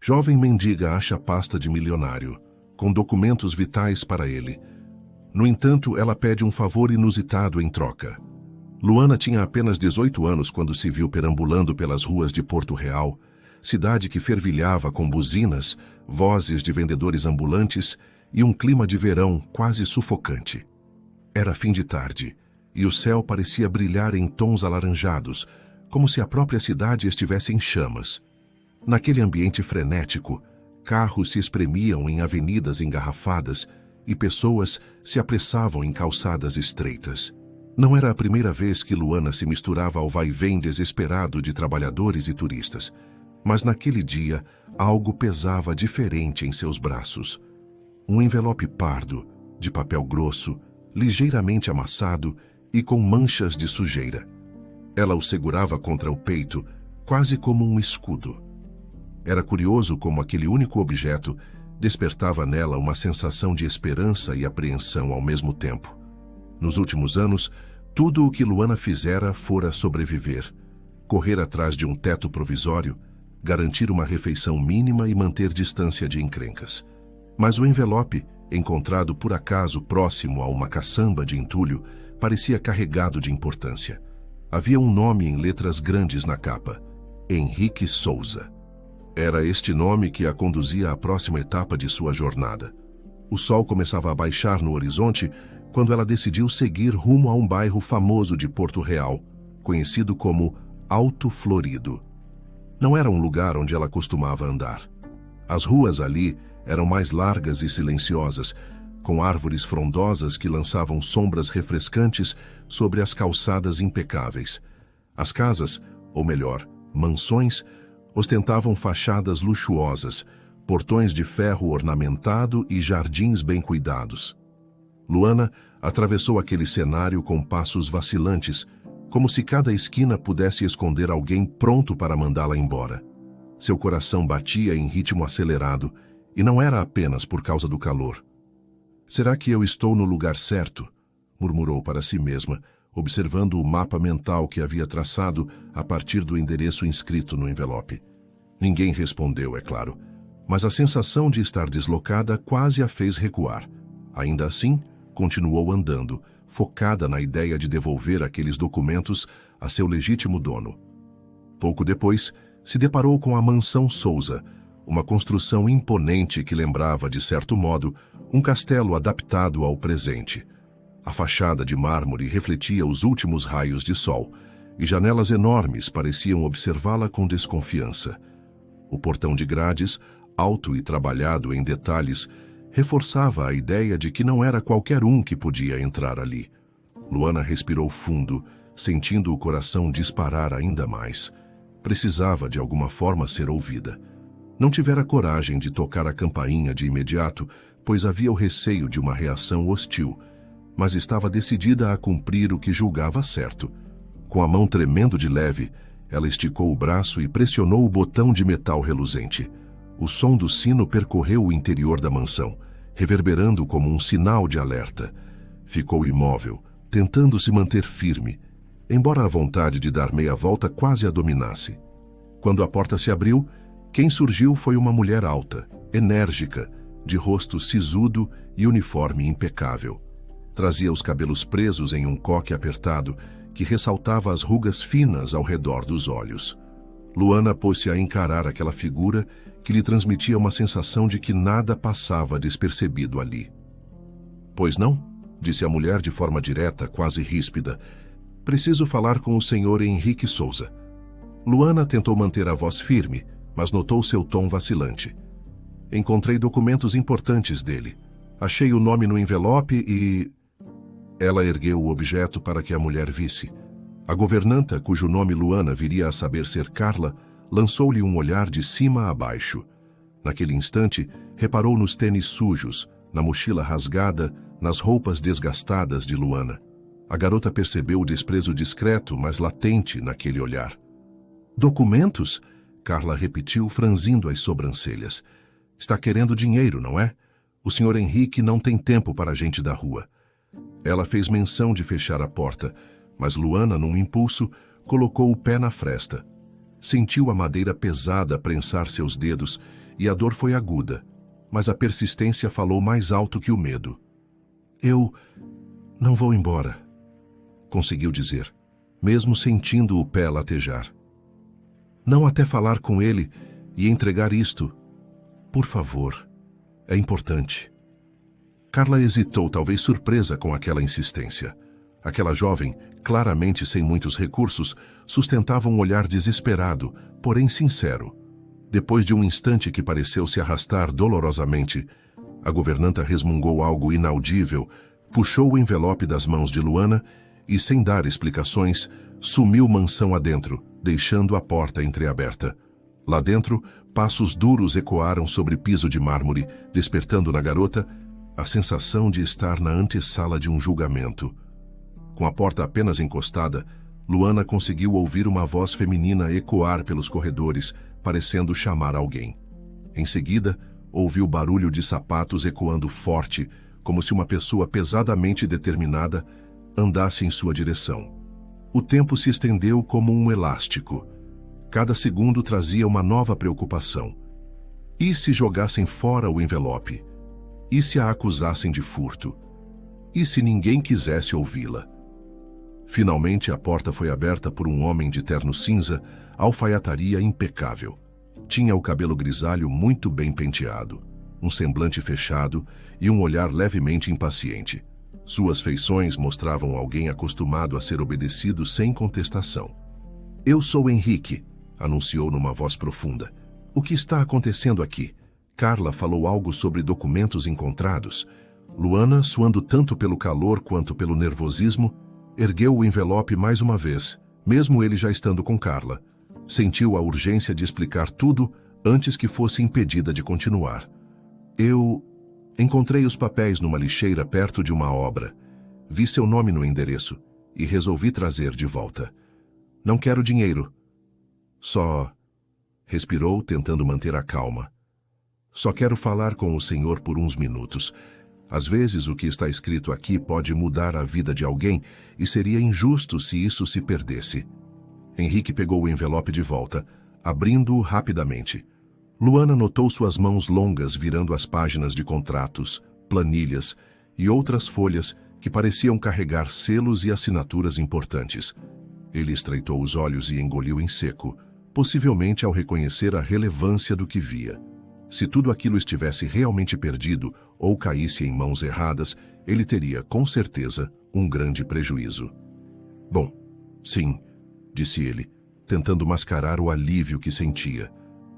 Jovem mendiga acha pasta de milionário, com documentos vitais para ele. No entanto, ela pede um favor inusitado em troca. Luana tinha apenas 18 anos quando se viu perambulando pelas ruas de Porto Real, cidade que fervilhava com buzinas, vozes de vendedores ambulantes e um clima de verão quase sufocante. Era fim de tarde, e o céu parecia brilhar em tons alaranjados, como se a própria cidade estivesse em chamas. Naquele ambiente frenético, carros se espremiam em avenidas engarrafadas e pessoas se apressavam em calçadas estreitas. Não era a primeira vez que Luana se misturava ao vai-vem desesperado de trabalhadores e turistas, mas naquele dia algo pesava diferente em seus braços. Um envelope pardo, de papel grosso, ligeiramente amassado e com manchas de sujeira. Ela o segurava contra o peito, quase como um escudo. Era curioso como aquele único objeto despertava nela uma sensação de esperança e apreensão ao mesmo tempo. Nos últimos anos, tudo o que Luana fizera fora sobreviver, correr atrás de um teto provisório, garantir uma refeição mínima e manter distância de encrencas. Mas o envelope, encontrado por acaso próximo a uma caçamba de entulho, parecia carregado de importância. Havia um nome em letras grandes na capa: Henrique Souza. Era este nome que a conduzia à próxima etapa de sua jornada. O sol começava a baixar no horizonte quando ela decidiu seguir rumo a um bairro famoso de Porto Real, conhecido como Alto Florido. Não era um lugar onde ela costumava andar. As ruas ali eram mais largas e silenciosas, com árvores frondosas que lançavam sombras refrescantes sobre as calçadas impecáveis. As casas, ou melhor, mansões, ostentavam fachadas luxuosas, portões de ferro ornamentado e jardins bem cuidados. Luana atravessou aquele cenário com passos vacilantes, como se cada esquina pudesse esconder alguém pronto para mandá-la embora. Seu coração batia em ritmo acelerado, e não era apenas por causa do calor. "Será que eu estou no lugar certo?", murmurou para si mesma, observando o mapa mental que havia traçado a partir do endereço inscrito no envelope. Ninguém respondeu, é claro, mas a sensação de estar deslocada quase a fez recuar. Ainda assim, continuou andando, focada na ideia de devolver aqueles documentos a seu legítimo dono. Pouco depois, se deparou com a Mansão Souza, uma construção imponente que lembrava, de certo modo, um castelo adaptado ao presente. A fachada de mármore refletia os últimos raios de sol, e janelas enormes pareciam observá-la com desconfiança. O portão de grades, alto e trabalhado em detalhes, reforçava a ideia de que não era qualquer um que podia entrar ali. Luana respirou fundo, sentindo o coração disparar ainda mais. Precisava de alguma forma ser ouvida. Não tivera coragem de tocar a campainha de imediato, pois havia o receio de uma reação hostil, mas estava decidida a cumprir o que julgava certo. Com a mão tremendo de leve, ela esticou o braço e pressionou o botão de metal reluzente. O som do sino percorreu o interior da mansão, reverberando como um sinal de alerta. Ficou imóvel, tentando se manter firme, embora a vontade de dar meia volta quase a dominasse. Quando a porta se abriu, quem surgiu foi uma mulher alta, enérgica, de rosto sisudo e uniforme impecável. Trazia os cabelos presos em um coque apertado que ressaltava as rugas finas ao redor dos olhos. Luana pôs-se a encarar aquela figura que lhe transmitia uma sensação de que nada passava despercebido ali. "Pois não?", disse a mulher de forma direta, quase ríspida. "Preciso falar com o senhor Henrique Souza." Luana tentou manter a voz firme, mas notou seu tom vacilante. "Encontrei documentos importantes dele. Achei o nome no envelope e..." Ela ergueu o objeto para que a mulher visse. A governanta, cujo nome Luana viria a saber ser Carla, lançou-lhe um olhar de cima a baixo. Naquele instante, reparou nos tênis sujos, na mochila rasgada, nas roupas desgastadas de Luana. A garota percebeu o desprezo discreto, mas latente naquele olhar. "Documentos?", Carla repetiu, franzindo as sobrancelhas. "Está querendo dinheiro, não é? O senhor Henrique não tem tempo para a gente da rua." Ela fez menção de fechar a porta, mas Luana, num impulso, colocou o pé na fresta. Sentiu a madeira pesada prensar seus dedos e a dor foi aguda, mas a persistência falou mais alto que o medo. Eu não vou embora, conseguiu dizer, mesmo sentindo o pé latejar. Não até falar com ele e entregar isto. Por favor, é importante. Carla hesitou, talvez surpresa com aquela insistência. Aquela jovem, claramente sem muitos recursos, sustentava um olhar desesperado, porém sincero. Depois de um instante que pareceu se arrastar dolorosamente, a governanta resmungou algo inaudível, puxou o envelope das mãos de Luana e, sem dar explicações, sumiu mansão adentro, deixando a porta entreaberta. Lá dentro, passos duros ecoaram sobre piso de mármore, despertando na garota a sensação de estar na antessala de um julgamento. Com a porta apenas encostada, Luana conseguiu ouvir uma voz feminina ecoar pelos corredores, parecendo chamar alguém. Em seguida, ouviu barulho de sapatos ecoando forte, como se uma pessoa pesadamente determinada andasse em sua direção. O tempo se estendeu como um elástico. Cada segundo trazia uma nova preocupação. E se jogassem fora o envelope? E se a acusassem de furto? E se ninguém quisesse ouvi-la? Finalmente a porta foi aberta por um homem de terno cinza, alfaiataria impecável. Tinha o cabelo grisalho muito bem penteado, um semblante fechado e um olhar levemente impaciente. Suas feições mostravam alguém acostumado a ser obedecido sem contestação. Eu sou Henrique, anunciou numa voz profunda. O que está acontecendo aqui? Carla falou algo sobre documentos encontrados. Luana, suando tanto pelo calor quanto pelo nervosismo, ergueu o envelope mais uma vez, mesmo ele já estando com Carla. Sentiu a urgência de explicar tudo antes que fosse impedida de continuar. Eu encontrei os papéis numa lixeira perto de uma obra. Vi seu nome no endereço e resolvi trazer de volta. Não quero dinheiro. Só... Respirou, tentando manter a calma. Só quero falar com o senhor por uns minutos. Às vezes o que está escrito aqui pode mudar a vida de alguém e seria injusto se isso se perdesse. Henrique pegou o envelope de volta, abrindo-o rapidamente. Luana notou suas mãos longas virando as páginas de contratos, planilhas e outras folhas que pareciam carregar selos e assinaturas importantes. Ele estreitou os olhos e engoliu em seco, possivelmente ao reconhecer a relevância do que via. Se tudo aquilo estivesse realmente perdido ou caísse em mãos erradas, ele teria, com certeza, um grande prejuízo. Bom, sim, disse ele, tentando mascarar o alívio que sentia.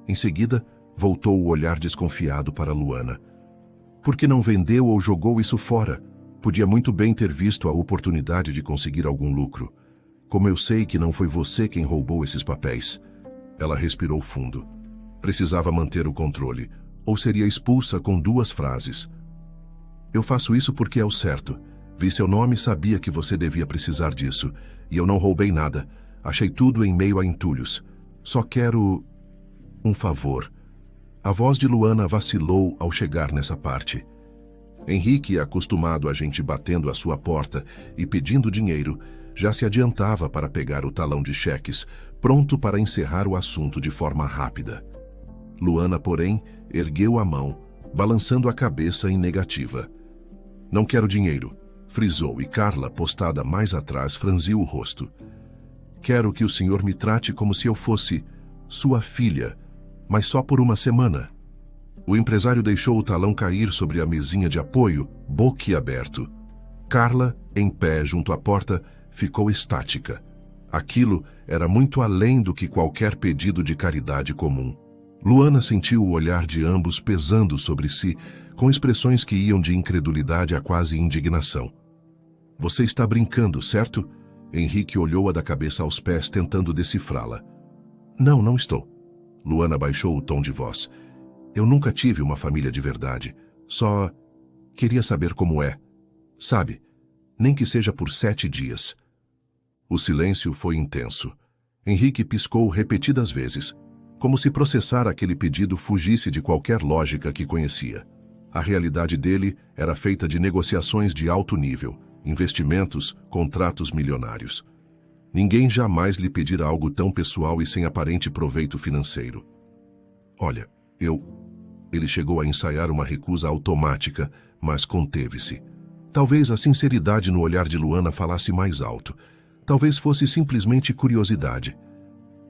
Em seguida, voltou o olhar desconfiado para Luana. Por que não vendeu ou jogou isso fora? Podia muito bem ter visto a oportunidade de conseguir algum lucro. Como eu sei que não foi você quem roubou esses papéis? Ela respirou fundo. Precisava manter o controle, ou seria expulsa com 2 frases. Eu faço isso porque é o certo. Vi seu nome e sabia que você devia precisar disso. E eu não roubei nada. Achei tudo em meio a entulhos. Só quero... um favor. A voz de Luana vacilou ao chegar nessa parte. Henrique, acostumado a gente batendo à sua porta e pedindo dinheiro, já se adiantava para pegar o talão de cheques, pronto para encerrar o assunto de forma rápida. Luana, porém, ergueu a mão, balançando a cabeça em negativa. Não quero dinheiro, frisou, e Carla, postada mais atrás, franziu o rosto. Quero que o senhor me trate como se eu fosse sua filha, mas só por uma semana. O empresário deixou o talão cair sobre a mesinha de apoio, boquiaberto. Carla, em pé junto à porta, ficou estática. Aquilo era muito além do que qualquer pedido de caridade comum. Luana sentiu o olhar de ambos pesando sobre si, com expressões que iam de incredulidade a quase indignação. Você está brincando, certo? Henrique olhou-a da cabeça aos pés, tentando decifrá-la. Não, não estou. Luana baixou o tom de voz. Eu nunca tive uma família de verdade. Só queria saber como é. Sabe, nem que seja por 7 dias. O silêncio foi intenso. Henrique piscou repetidas vezes, como se processar aquele pedido fugisse de qualquer lógica que conhecia. A realidade dele era feita de negociações de alto nível, investimentos, contratos milionários. Ninguém jamais lhe pedira algo tão pessoal e sem aparente proveito financeiro. Olha, Ele chegou a ensaiar uma recusa automática, mas conteve-se. Talvez a sinceridade no olhar de Luana falasse mais alto. Talvez fosse simplesmente curiosidade.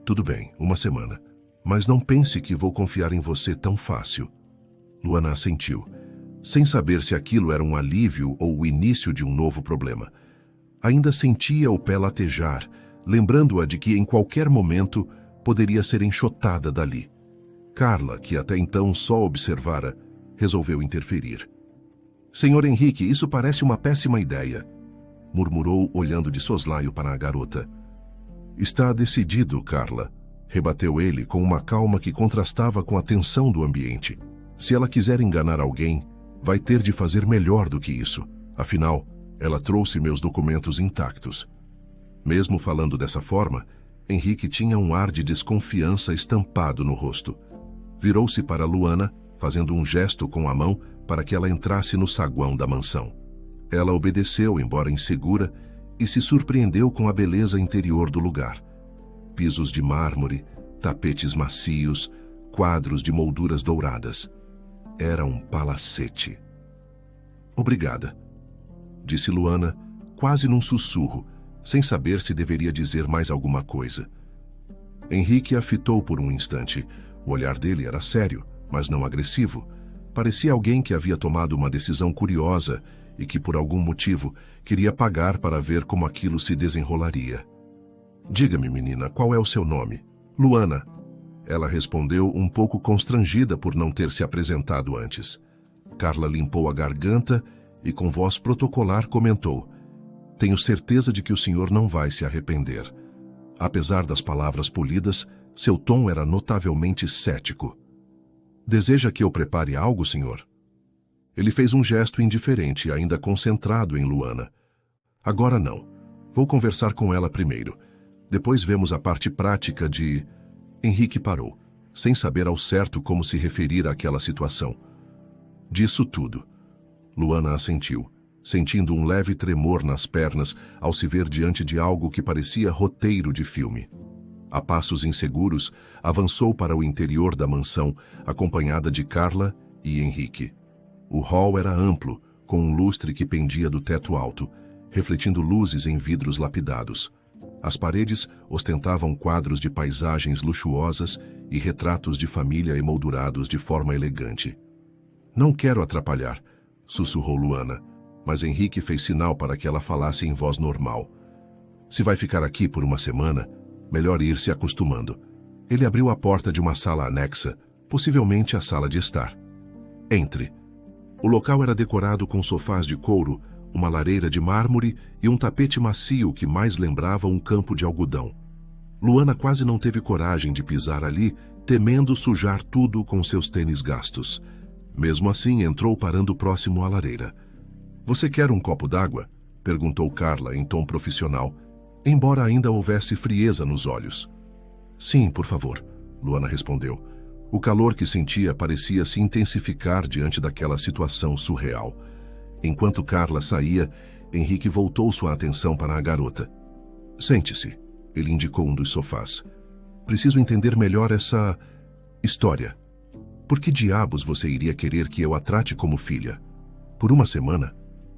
Tudo bem, uma semana. Mas não pense que vou confiar em você tão fácil. Luana assentiu, sem saber se aquilo era um alívio ou o início de um novo problema. Ainda sentia o pé latejar, lembrando-a de que em qualquer momento poderia ser enxotada dali. Carla, que até então só observara, resolveu interferir. Senhor Henrique, isso parece uma péssima ideia, murmurou, olhando de soslaio para a garota. Está decidido, Carla, rebateu ele com uma calma que contrastava com a tensão do ambiente. Se ela quiser enganar alguém, vai ter de fazer melhor do que isso. Afinal, ela trouxe meus documentos intactos. Mesmo falando dessa forma, Henrique tinha um ar de desconfiança estampado no rosto. Virou-se para Luana, fazendo um gesto com a mão para que ela entrasse no saguão da mansão. Ela obedeceu, embora insegura, e se surpreendeu com a beleza interior do lugar. Pisos de mármore, tapetes macios, quadros de molduras douradas. Era um palacete. Obrigada, disse Luana, quase num sussurro, sem saber se deveria dizer mais alguma coisa. Henrique a fitou por um instante. O olhar dele era sério, mas não agressivo. Parecia alguém que havia tomado uma decisão curiosa e que, por algum motivo, queria pagar para ver como aquilo se desenrolaria. Diga-me, menina, qual é o seu nome? Luana. Ela respondeu, um pouco constrangida por não ter se apresentado antes. Carla limpou a garganta e, com voz protocolar, comentou: Tenho certeza de que o senhor não vai se arrepender. Apesar das palavras polidas, seu tom era notavelmente cético. Deseja que eu prepare algo, senhor? Ele fez um gesto indiferente, ainda concentrado em Luana. Agora não. Vou conversar com ela primeiro. Depois vemos a parte prática de... Henrique parou, sem saber ao certo como se referir àquela situação. Disso tudo. Luana assentiu, sentindo um leve tremor nas pernas ao se ver diante de algo que parecia roteiro de filme. A passos inseguros, avançou para o interior da mansão, acompanhada de Carla e Henrique. O hall era amplo, com um lustre que pendia do teto alto, refletindo luzes em vidros lapidados. As paredes ostentavam quadros de paisagens luxuosas e retratos de família emoldurados de forma elegante. Não quero atrapalhar, sussurrou Luana, mas Henrique fez sinal para que ela falasse em voz normal. Se vai ficar aqui por uma semana, melhor ir se acostumando. Ele abriu a porta de uma sala anexa, possivelmente a sala de estar. Entre. O local era decorado com sofás de couro, uma lareira de mármore e um tapete macio que mais lembrava um campo de algodão. Luana quase não teve coragem de pisar ali, temendo sujar tudo com seus tênis gastos. Mesmo assim, entrou parando próximo à lareira. Você quer um copo d'água? Perguntou Carla em tom profissional, embora ainda houvesse frieza nos olhos. Sim, por favor, Luana respondeu. O calor que sentia parecia se intensificar diante daquela situação surreal. Enquanto Carla saía, Henrique voltou sua atenção para a garota. Sente-se, ele indicou um dos sofás. Preciso entender melhor essa... história. Por que diabos você iria querer que eu a trate como filha? Por uma semana?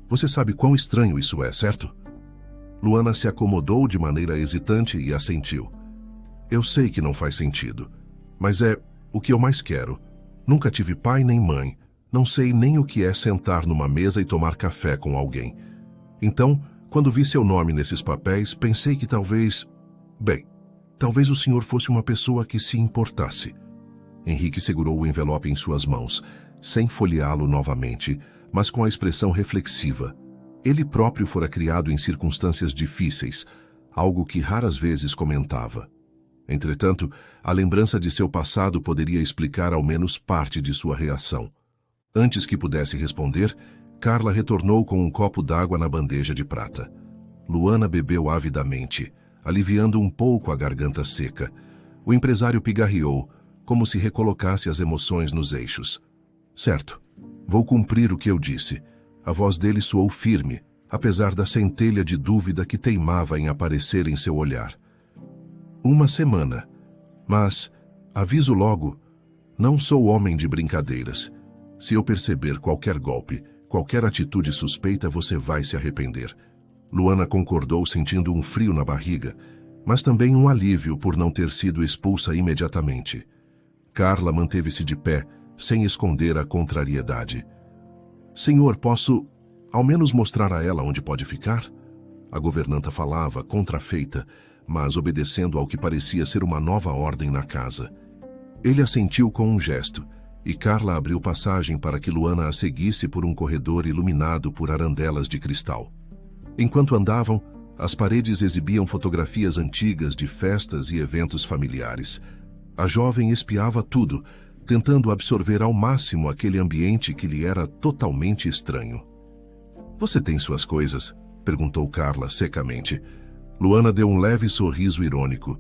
Você sabe quão estranho isso é, certo? Luana se acomodou de maneira hesitante e assentiu. Eu sei que não faz sentido, mas é o que eu mais quero. Nunca tive pai nem mãe. Não sei nem o que é sentar numa mesa e tomar café com alguém. Então, quando vi seu nome nesses papéis, pensei que talvez... Bem, talvez o senhor fosse uma pessoa que se importasse. Henrique segurou o envelope em suas mãos, sem folheá-lo novamente, mas com a expressão reflexiva. Ele próprio fora criado em circunstâncias difíceis, algo que raras vezes comentava. Entretanto, a lembrança de seu passado poderia explicar ao menos parte de sua reação. Antes que pudesse responder, Carla retornou com um copo d'água na bandeja de prata. Luana bebeu avidamente, aliviando um pouco a garganta seca. O empresário pigarreou, como se recolocasse as emoções nos eixos. Certo, vou cumprir o que eu disse. A voz dele soou firme, apesar da centelha de dúvida que teimava em aparecer em seu olhar. Uma semana. Mas, aviso logo, Não sou homem de brincadeiras. Se eu perceber qualquer golpe, qualquer atitude suspeita, você vai se arrepender. Luana concordou, sentindo um frio na barriga, mas também um alívio por não ter sido expulsa imediatamente. Carla manteve-se de pé, sem esconder a contrariedade. Senhor, posso ao menos mostrar a ela onde pode ficar? A governanta falava, contrafeita, mas obedecendo ao que parecia ser uma nova ordem na casa. Ele assentiu com um gesto, e Carla abriu passagem para que Luana a seguisse por um corredor iluminado por arandelas de cristal. Enquanto andavam, as paredes exibiam fotografias antigas de festas e eventos familiares. A jovem espiava tudo, tentando absorver ao máximo aquele ambiente que lhe era totalmente estranho. "Você tem suas coisas?" perguntou Carla secamente. Luana deu um leve sorriso irônico.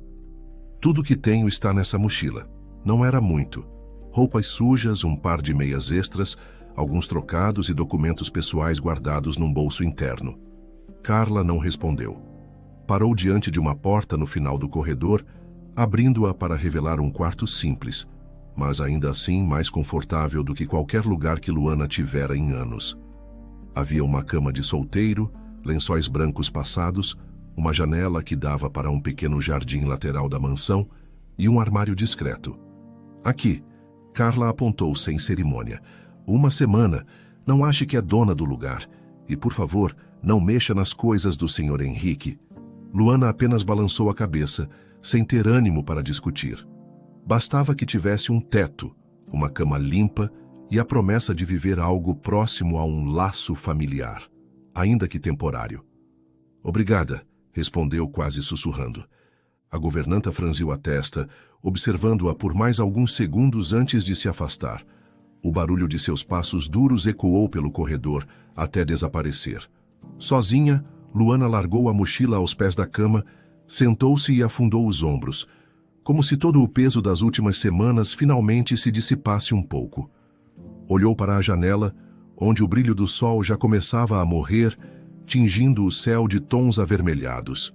"Tudo que tenho está nessa mochila." Não era muito. Roupas sujas, um par de meias extras, alguns trocados e documentos pessoais guardados num bolso interno. Carla não respondeu. Parou diante de uma porta no final do corredor, abrindo-a para revelar um quarto simples, mas ainda assim mais confortável do que qualquer lugar que Luana tivera em anos. Havia uma cama de solteiro, lençóis brancos passados, uma janela que dava para um pequeno jardim lateral da mansão e um armário discreto. "Aqui." Carla apontou sem cerimônia. "Uma semana. Não ache que é dona do lugar. E, por favor, não mexa nas coisas do Sr. Henrique." Luana apenas balançou a cabeça, sem ter ânimo para discutir. Bastava que tivesse um teto, uma cama limpa e a promessa de viver algo próximo a um laço familiar, ainda que temporário. "Obrigada", respondeu quase sussurrando. A governanta franziu a testa, observando-a por mais alguns segundos antes de se afastar. O barulho de seus passos duros ecoou pelo corredor, até desaparecer. Sozinha, Luana largou a mochila aos pés da cama, sentou-se e afundou os ombros, como se todo o peso das últimas semanas finalmente se dissipasse um pouco. Olhou para a janela, onde o brilho do sol já começava a morrer, tingindo o céu de tons avermelhados.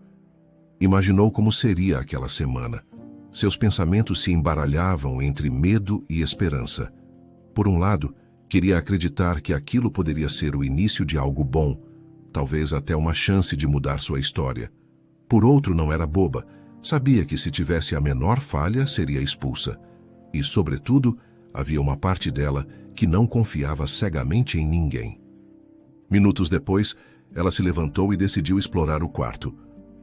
Imaginou como seria aquela semana. Seus pensamentos se embaralhavam entre medo e esperança. Por um lado, queria acreditar que aquilo poderia ser o início de algo bom, talvez até uma chance de mudar sua história. Por outro, não era boba. Sabia que se tivesse a menor falha, seria expulsa. E, sobretudo, havia uma parte dela que não confiava cegamente em ninguém. Minutos depois, ela se levantou e decidiu explorar o quarto.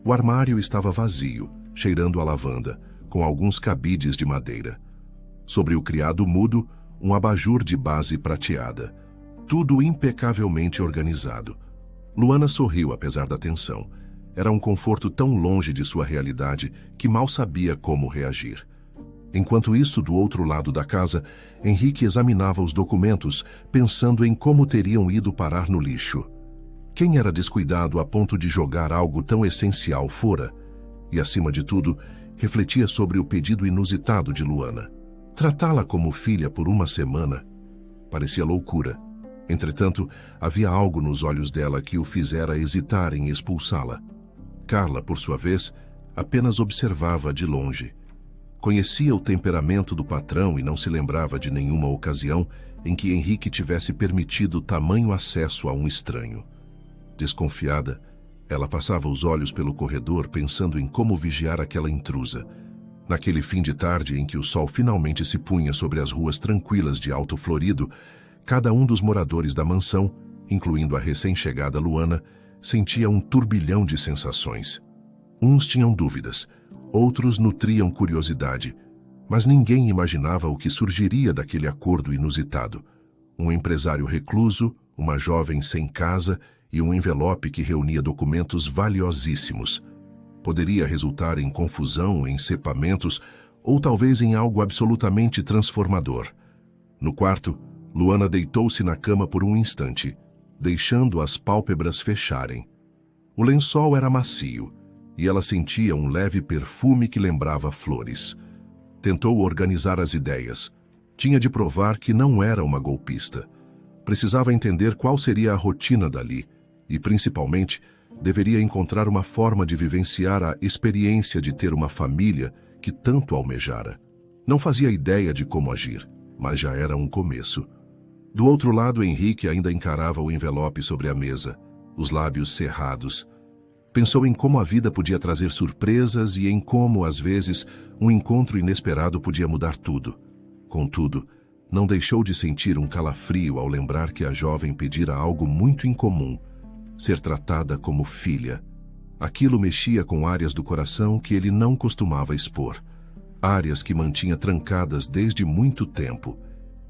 O armário estava vazio, cheirando a lavanda, com alguns cabides de madeira. Sobre o criado mudo, um abajur de base prateada. Tudo impecavelmente organizado. Luana sorriu apesar da tensão. Era um conforto tão longe de sua realidade que mal sabia como reagir. Enquanto isso, do outro lado da casa, Henrique examinava os documentos, pensando em como teriam ido parar no lixo. Quem era descuidado a ponto de jogar algo tão essencial fora? E, acima de tudo, refletia sobre o pedido inusitado de Luana. Tratá-la como filha por uma semana parecia loucura. Entretanto, havia algo nos olhos dela que o fizera hesitar em expulsá-la. Carla, por sua vez, apenas observava de longe. Conhecia o temperamento do patrão e não se lembrava de nenhuma ocasião em que Henrique tivesse permitido tamanho acesso a um estranho. Desconfiada, ela passava os olhos pelo corredor pensando em como vigiar aquela intrusa. Naquele fim de tarde em que o sol finalmente se punha sobre as ruas tranquilas de Alto Florido, cada um dos moradores da mansão, incluindo a recém-chegada Luana, sentia um turbilhão de sensações. Uns tinham dúvidas, outros nutriam curiosidade, mas ninguém imaginava o que surgiria daquele acordo inusitado. Um empresário recluso, uma jovem sem casa e um envelope que reunia documentos valiosíssimos. Poderia resultar em confusão, em cepamentos ou talvez em algo absolutamente transformador. No quarto, Luana deitou-se na cama por um instante, deixando as pálpebras fecharem. O lençol era macio e ela sentia um leve perfume que lembrava flores. Tentou organizar as ideias. Tinha de provar que não era uma golpista. Precisava entender qual seria a rotina dali e, principalmente, deveria encontrar uma forma de vivenciar a experiência de ter uma família que tanto almejara. Não fazia ideia de como agir, mas já era um começo. Do outro lado, Henrique ainda encarava o envelope sobre a mesa, os lábios cerrados. Pensou em como a vida podia trazer surpresas e em como, às vezes, um encontro inesperado podia mudar tudo. Contudo, não deixou de sentir um calafrio ao lembrar que a jovem pedira algo muito incomum: ser tratada como filha. Aquilo mexia com áreas do coração que ele não costumava expor, áreas que mantinha trancadas desde muito tempo,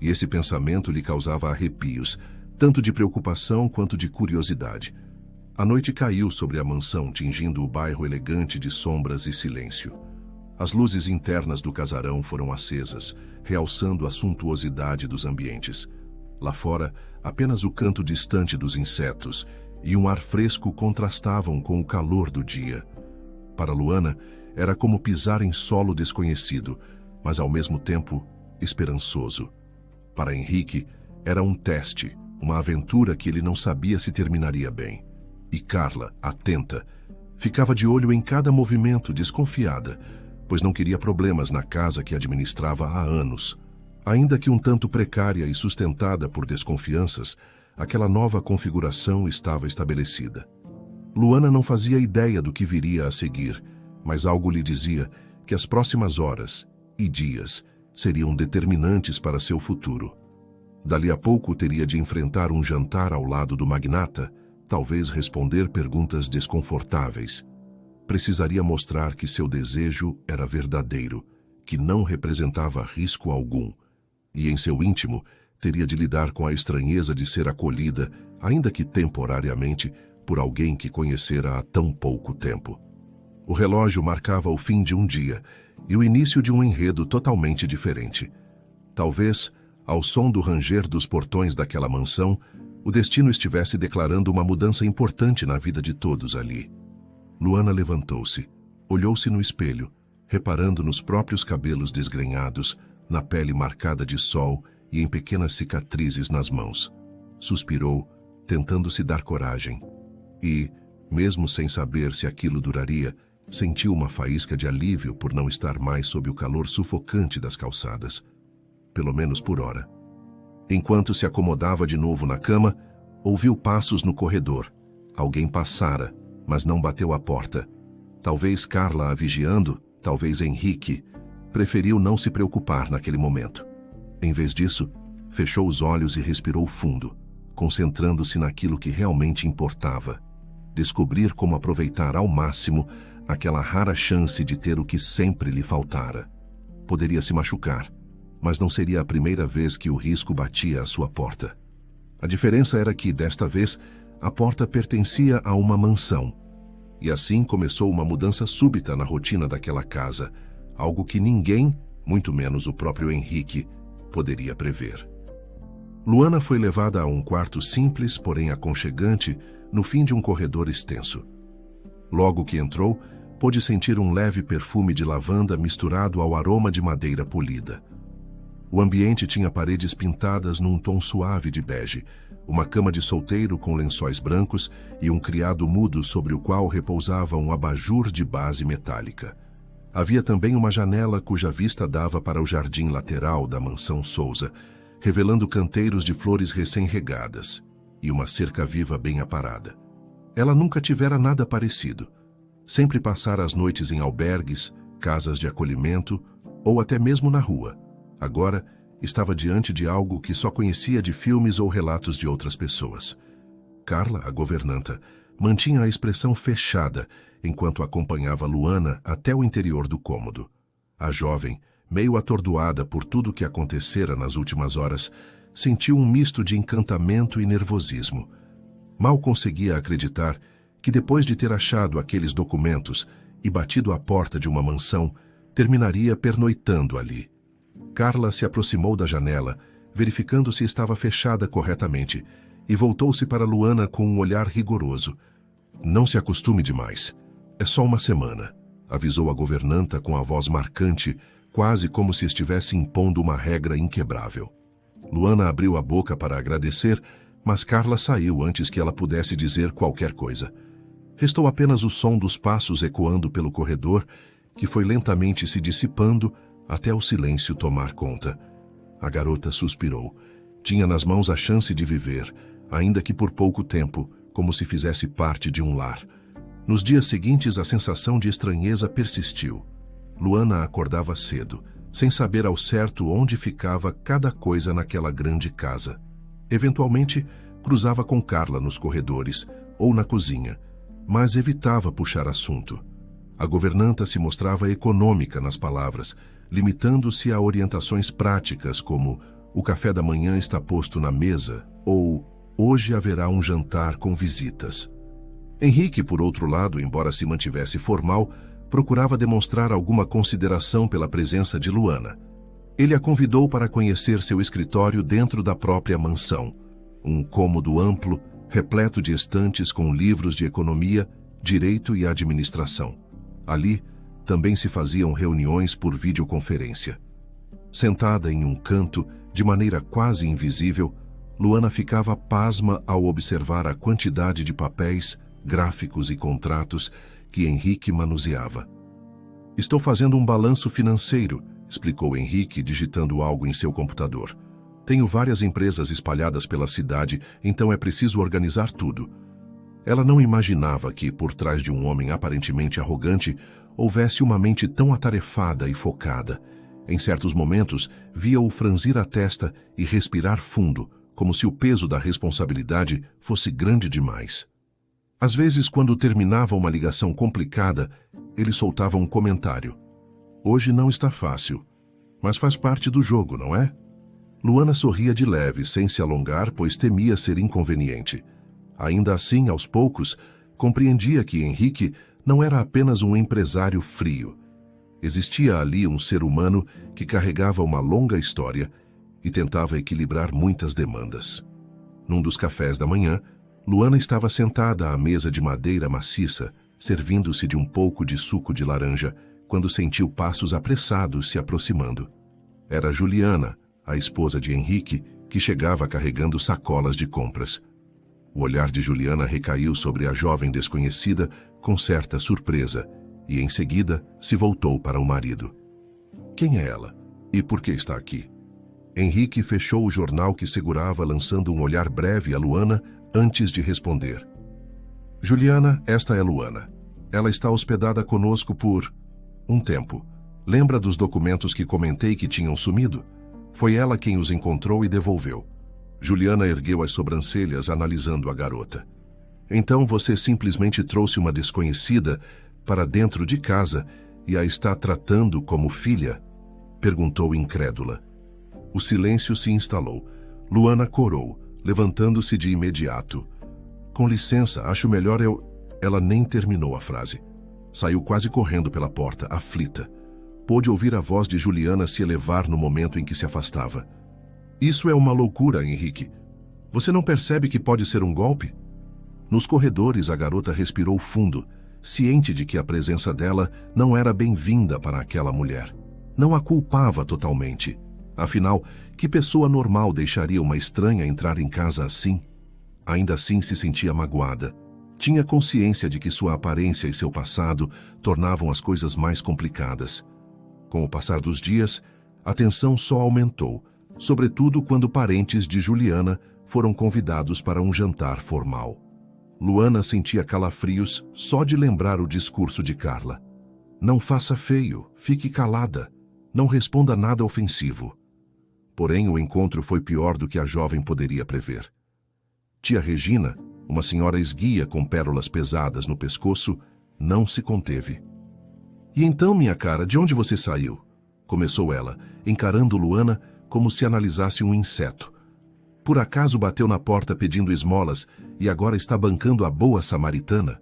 e esse pensamento lhe causava arrepios, tanto de preocupação quanto de curiosidade. A noite caiu sobre a mansão, tingindo o bairro elegante de sombras e silêncio. As luzes internas do casarão foram acesas, realçando a suntuosidade dos ambientes. Lá fora, apenas o canto distante dos insetos e um ar fresco contrastavam com o calor do dia. Para Luana, era como pisar em solo desconhecido, mas ao mesmo tempo esperançoso. Para Henrique, era um teste, uma aventura que ele não sabia se terminaria bem. E Carla, atenta, ficava de olho em cada movimento, desconfiada, pois não queria problemas na casa que administrava há anos. Ainda que um tanto precária e sustentada por desconfianças, aquela nova configuração estava estabelecida. Luana não fazia ideia do que viria a seguir, mas algo lhe dizia que as próximas horas e dias seriam determinantes para seu futuro. Dali a pouco teria de enfrentar um jantar ao lado do magnata, talvez responder perguntas desconfortáveis. Precisaria mostrar que seu desejo era verdadeiro, que não representava risco algum. E em seu íntimo, teria de lidar com a estranheza de ser acolhida, ainda que temporariamente, por alguém que conhecera há tão pouco tempo. O relógio marcava o fim de um dia e o início de um enredo totalmente diferente. Talvez, ao som do ranger dos portões daquela mansão, o destino estivesse declarando uma mudança importante na vida de todos ali. Luana levantou-se, olhou-se no espelho, reparando nos próprios cabelos desgrenhados, na pele marcada de sol e em pequenas cicatrizes nas mãos. Suspirou, tentando se dar coragem. E, mesmo sem saber se aquilo duraria, sentiu uma faísca de alívio por não estar mais sob o calor sufocante das calçadas. Pelo menos por hora. Enquanto se acomodava de novo na cama, ouviu passos no corredor. Alguém passara, mas não bateu à porta. Talvez Carla a vigiando, talvez Henrique. Preferiu não se preocupar naquele momento. Em vez disso, fechou os olhos e respirou fundo, concentrando-se naquilo que realmente importava. Descobrir como aproveitar ao máximo aquela rara chance de ter o que sempre lhe faltara. Poderia se machucar, mas não seria a primeira vez que o risco batia à sua porta. A diferença era que, desta vez, a porta pertencia a uma mansão. E assim começou uma mudança súbita na rotina daquela casa, algo que ninguém, muito menos o próprio Henrique, poderia prever. Luana foi levada a um quarto simples, porém aconchegante, no fim de um corredor extenso. Logo que entrou, pôde sentir um leve perfume de lavanda misturado ao aroma de madeira polida. O ambiente tinha paredes pintadas num tom suave de bege, uma cama de solteiro com lençóis brancos e um criado mudo sobre o qual repousava um abajur de base metálica. Havia também uma janela cuja vista dava para o jardim lateral da mansão Souza, revelando canteiros de flores recém-regadas e uma cerca-viva bem aparada. Ela nunca tivera nada parecido. Sempre passara as noites em albergues, casas de acolhimento ou até mesmo na rua. Agora, estava diante de algo que só conhecia de filmes ou relatos de outras pessoas. Carla, a governanta, mantinha a expressão fechada enquanto acompanhava Luana até o interior do cômodo. A jovem, meio atordoada por tudo o que acontecera nas últimas horas, sentiu um misto de encantamento e nervosismo. Mal conseguia acreditar que, depois de ter achado aqueles documentos e batido à porta de uma mansão, terminaria pernoitando ali. Carla se aproximou da janela, verificando se estava fechada corretamente, e voltou-se para Luana com um olhar rigoroso. Não se acostume demais. É só uma semana, avisou a governanta com a voz marcante, quase como se estivesse impondo uma regra inquebrável. Luana abriu a boca para agradecer, mas Carla saiu antes que ela pudesse dizer qualquer coisa. Restou apenas o som dos passos ecoando pelo corredor, que foi lentamente se dissipando até o silêncio tomar conta. A garota suspirou. Tinha nas mãos a chance de viver, ainda que por pouco tempo, como se fizesse parte de um lar. Nos dias seguintes, a sensação de estranheza persistiu. Luana acordava cedo, sem saber ao certo onde ficava cada coisa naquela grande casa. Eventualmente, cruzava com Carla nos corredores ou na cozinha, mas evitava puxar assunto. A governanta se mostrava econômica nas palavras, limitando-se a orientações práticas como o café da manhã está posto na mesa ou hoje haverá um jantar com visitas. Henrique, por outro lado, embora se mantivesse formal, procurava demonstrar alguma consideração pela presença de Luana. Ele a convidou para conhecer seu escritório dentro da própria mansão, um cômodo amplo, repleto de estantes com livros de economia, direito e administração. Ali, também se faziam reuniões por videoconferência. Sentada em um canto, de maneira quase invisível, Luana ficava pasma ao observar a quantidade de papéis, gráficos e contratos que Henrique manuseava. "Estou fazendo um balanço financeiro", explicou Henrique, digitando algo em seu computador. "Tenho várias empresas espalhadas pela cidade, então é preciso organizar tudo." Ela não imaginava que, por trás de um homem aparentemente arrogante, houvesse uma mente tão atarefada e focada. Em certos momentos, via-o franzir a testa e respirar fundo, como se o peso da responsabilidade fosse grande demais. Às vezes, quando terminava uma ligação complicada, ele soltava um comentário. "Hoje não está fácil, mas faz parte do jogo, não é?" Luana sorria de leve, sem se alongar, pois temia ser inconveniente. Ainda assim, aos poucos, compreendia que Henrique não era apenas um empresário frio. Existia ali um ser humano que carregava uma longa história e tentava equilibrar muitas demandas. Num dos cafés da manhã, Luana estava sentada à mesa de madeira maciça, servindo-se de um pouco de suco de laranja, quando sentiu passos apressados se aproximando. Era Juliana, a esposa de Henrique, que chegava carregando sacolas de compras. O olhar de Juliana recaiu sobre a jovem desconhecida com certa surpresa e, em seguida, se voltou para o marido. "Quem é ela? E por que está aqui?" Henrique fechou o jornal que segurava, lançando um olhar breve a Luana antes de responder. "Juliana, esta é Luana. Ela está hospedada conosco por um tempo. Lembra dos documentos que comentei que tinham sumido? Foi ela quem os encontrou e devolveu." Juliana ergueu as sobrancelhas, analisando a garota. "Então você simplesmente trouxe uma desconhecida para dentro de casa e a está tratando como filha?" perguntou incrédula. O silêncio se instalou. Luana corou, levantando-se de imediato. "Com licença, acho melhor eu..." Ela nem terminou a frase. Saiu quase correndo pela porta, aflita. Pôde ouvir a voz de Juliana se elevar no momento em que se afastava. "Isso é uma loucura, Henrique. Você não percebe que pode ser um golpe?" Nos corredores, a garota respirou fundo, ciente de que a presença dela não era bem-vinda para aquela mulher. Não a culpava totalmente. Afinal, que pessoa normal deixaria uma estranha entrar em casa assim? Ainda assim se sentia magoada. Tinha consciência de que sua aparência e seu passado tornavam as coisas mais complicadas. Com o passar dos dias, a tensão só aumentou, sobretudo quando parentes de Juliana foram convidados para um jantar formal. Luana sentia calafrios só de lembrar o discurso de Carla. "Não faça feio, fique calada, não responda nada ofensivo." Porém, o encontro foi pior do que a jovem poderia prever. Tia Regina, uma senhora esguia com pérolas pesadas no pescoço, não se conteve. "E então, minha cara, de onde você saiu?" começou ela, encarando Luana como se analisasse um inseto. "Por acaso bateu na porta pedindo esmolas e agora está bancando a boa samaritana?"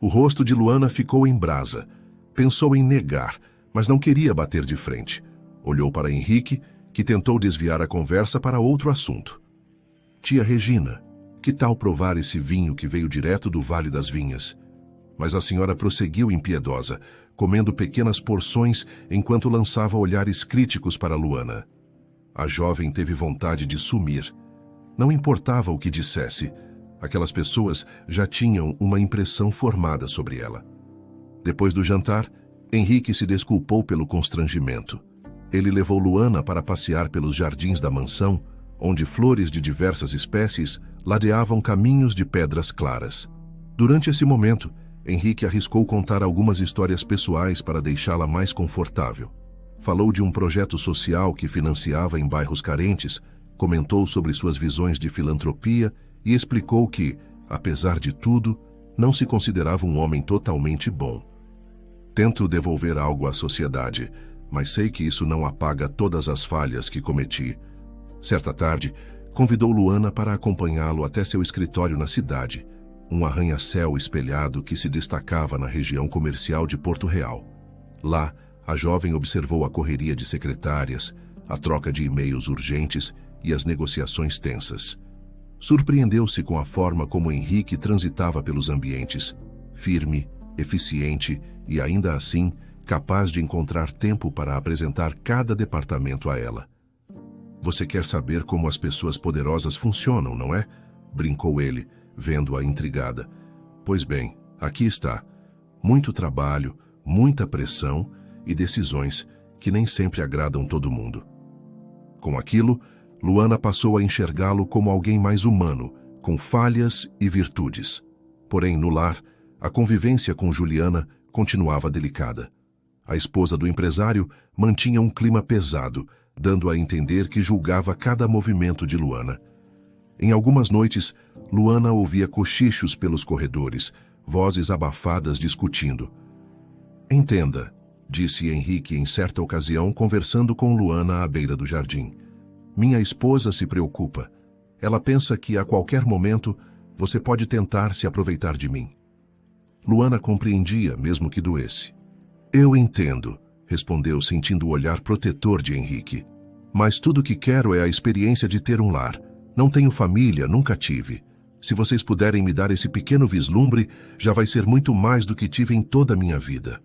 O rosto de Luana ficou em brasa. Pensou em negar, mas não queria bater de frente. Olhou para Henrique, que tentou desviar a conversa para outro assunto. "Tia Regina, que tal provar esse vinho que veio direto do Vale das Vinhas?" Mas a senhora prosseguiu impiedosa, comendo pequenas porções enquanto lançava olhares críticos para Luana. A jovem teve vontade de sumir. Não importava o que dissesse, aquelas pessoas já tinham uma impressão formada sobre ela. Depois do jantar, Henrique se desculpou pelo constrangimento. Ele levou Luana para passear pelos jardins da mansão, onde flores de diversas espécies ladeavam caminhos de pedras claras. Durante esse momento, Henrique arriscou contar algumas histórias pessoais para deixá-la mais confortável. Falou de um projeto social que financiava em bairros carentes, comentou sobre suas visões de filantropia e explicou que, apesar de tudo, não se considerava um homem totalmente bom. Tento devolver algo à sociedade, mas sei que isso não apaga todas as falhas que cometi. Certa tarde, convidou Luana para acompanhá-lo até seu escritório na cidade, um arranha-céu espelhado que se destacava na região comercial de Porto Real. Lá, a jovem observou a correria de secretárias, a troca de e-mails urgentes e as negociações tensas. Surpreendeu-se com a forma como Henrique transitava pelos ambientes, firme, eficiente e, ainda assim, capaz de encontrar tempo para apresentar cada departamento a ela. Você quer saber como as pessoas poderosas funcionam, não é? Brincou ele, vendo-a intrigada. Pois bem, aqui está. Muito trabalho, muita pressão e decisões que nem sempre agradam todo mundo. Com aquilo, Luana passou a enxergá-lo como alguém mais humano, com falhas e virtudes. Porém, no lar, a convivência com Juliana continuava delicada. A esposa do empresário mantinha um clima pesado, dando a entender que julgava cada movimento de Luana. Em algumas noites, Luana ouvia cochichos pelos corredores, vozes abafadas discutindo. Entenda, disse Henrique em certa ocasião conversando com Luana à beira do jardim. Minha esposa se preocupa. Ela pensa que a qualquer momento você pode tentar se aproveitar de mim. Luana compreendia, mesmo que doesse. Eu entendo, respondeu sentindo o olhar protetor de Henrique. Mas tudo que quero é a experiência de ter um lar. Não tenho família, nunca tive. Se vocês puderem me dar esse pequeno vislumbre, já vai ser muito mais do que tive em toda a minha vida.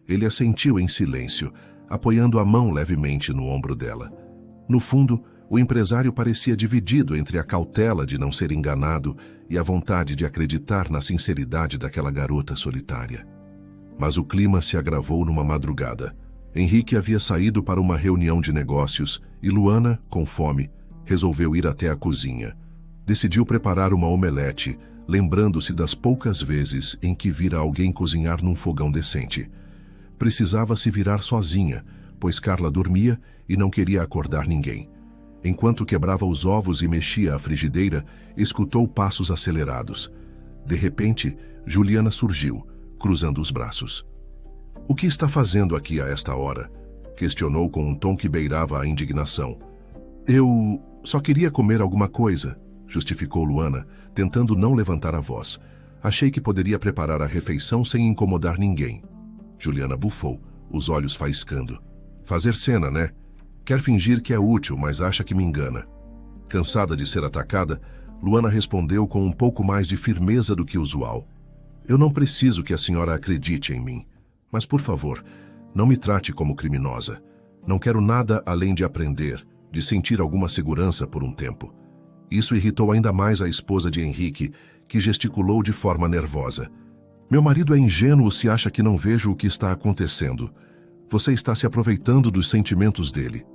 Ele assentiu em silêncio, apoiando a mão levemente no ombro dela. No fundo, o empresário parecia dividido entre a cautela de não ser enganado e a vontade de acreditar na sinceridade daquela garota solitária. Mas o clima se agravou numa madrugada. Henrique havia saído para uma reunião de negócios e Luana, com fome, resolveu ir até a cozinha. Decidiu preparar uma omelete, lembrando-se das poucas vezes em que vira alguém cozinhar num fogão decente. Precisava se virar sozinha, pois Carla dormia e não queria acordar ninguém. Enquanto quebrava os ovos e mexia a frigideira, escutou passos acelerados. De repente, Juliana surgiu, cruzando os braços. — O que está fazendo aqui a esta hora? Questionou com um tom que beirava a indignação. — Eu só queria comer alguma coisa, justificou Luana, tentando não levantar a voz. Achei que poderia preparar a refeição sem incomodar ninguém. Juliana bufou, os olhos faiscando. Fazer cena, né? Quer fingir que é útil, mas acha que me engana. Cansada de ser atacada, Luana respondeu com um pouco mais de firmeza do que usual. Eu não preciso que a senhora acredite em mim. Mas, por favor, não me trate como criminosa. Não quero nada além de aprender, de sentir alguma segurança por um tempo. Isso irritou ainda mais a esposa de Henrique, que gesticulou de forma nervosa. Meu marido é ingênuo se acha que não vejo o que está acontecendo. Você está se aproveitando dos sentimentos dele.